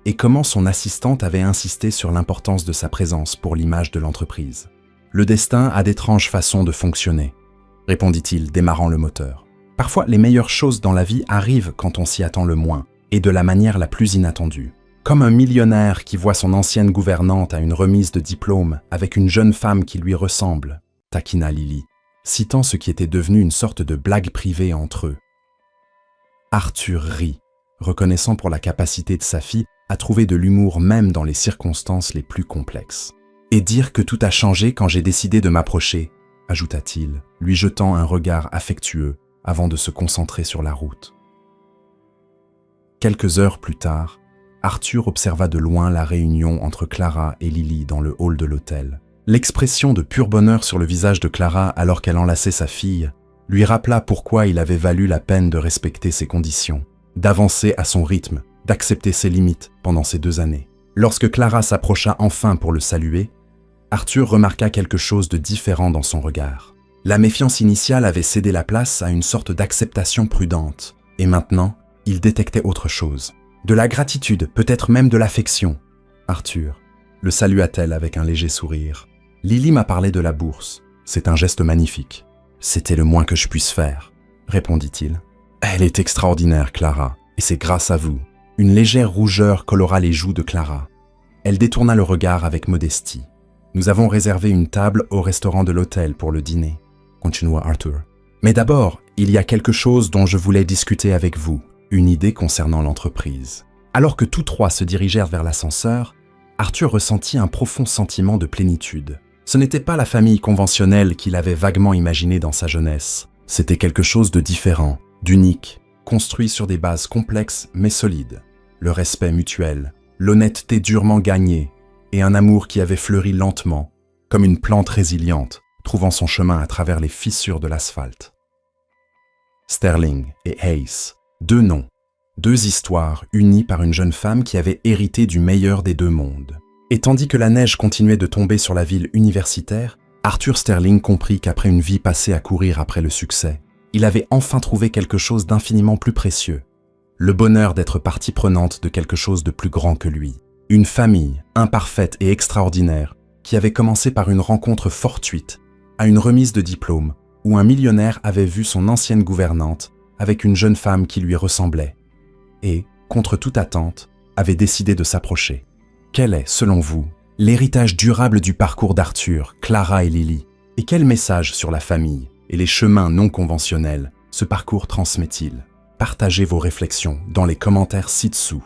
et comment son assistante avait insisté sur l'importance de sa présence pour l'image de l'entreprise. « Le destin a d'étranges façons de fonctionner, » répondit-il, démarrant le moteur. « Parfois, les meilleures choses dans la vie arrivent quand on s'y attend le moins, et de la manière la plus inattendue. Comme un millionnaire qui voit son ancienne gouvernante à une remise de diplôme avec une jeune femme qui lui ressemble, » taquina Lily, citant ce qui était devenu une sorte de blague privée entre eux. Arthur rit, reconnaissant pour la capacité de sa fille à trouver de l'humour même dans les circonstances les plus complexes. « Et dire que tout a changé quand j'ai décidé de m'approcher, » ajouta-t-il, lui jetant un regard affectueux avant de se concentrer sur la route. Quelques heures plus tard, Arthur observa de loin la réunion entre Clara et Lily dans le hall de l'hôtel. L'expression de pur bonheur sur le visage de Clara alors qu'elle enlaçait sa fille lui rappela pourquoi il avait valu la peine de respecter ses conditions, d'avancer à son rythme, d'accepter ses limites pendant ces 2 années. Lorsque Clara s'approcha enfin pour le saluer, Arthur remarqua quelque chose de différent dans son regard. La méfiance initiale avait cédé la place à une sorte d'acceptation prudente, et maintenant, il détectait autre chose. De la gratitude, peut-être même de l'affection. « Arthur », le salua-t-elle avec un léger sourire. « Lily m'a parlé de la bourse. C'est un geste magnifique. »« C'était le moins que je puisse faire, » répondit-il. « Elle est extraordinaire, Clara, et c'est grâce à vous. » Une légère rougeur colora les joues de Clara. Elle détourna le regard avec modestie. « Nous avons réservé une table au restaurant de l'hôtel pour le dîner, » continua Arthur. « Mais d'abord, il y a quelque chose dont je voulais discuter avec vous, une idée concernant l'entreprise. » Alors que tous 3 se dirigèrent vers l'ascenseur, Arthur ressentit un profond sentiment de plénitude. Ce n'était pas la famille conventionnelle qu'il avait vaguement imaginée dans sa jeunesse. C'était quelque chose de différent, d'unique, construit sur des bases complexes mais solides. Le respect mutuel, l'honnêteté durement gagnée et un amour qui avait fleuri lentement, comme une plante résiliente, trouvant son chemin à travers les fissures de l'asphalte. Sterling et Hayes, 2 noms, 2 histoires unies par une jeune femme qui avait hérité du meilleur des 2 mondes. Et tandis que la neige continuait de tomber sur la ville universitaire, Arthur Sterling comprit qu'après une vie passée à courir après le succès, il avait enfin trouvé quelque chose d'infiniment plus précieux, le bonheur d'être partie prenante de quelque chose de plus grand que lui. Une famille, imparfaite et extraordinaire, qui avait commencé par une rencontre fortuite, à une remise de diplôme, où un millionnaire avait vu son ancienne gouvernante avec une jeune femme qui lui ressemblait, et, contre toute attente, avait décidé de s'approcher. Quel est, selon vous, l'héritage durable du parcours d'Arthur, Clara et Lily? Et quel message sur la famille et les chemins non conventionnels ce parcours transmet-il? Partagez vos réflexions dans les commentaires ci-dessous.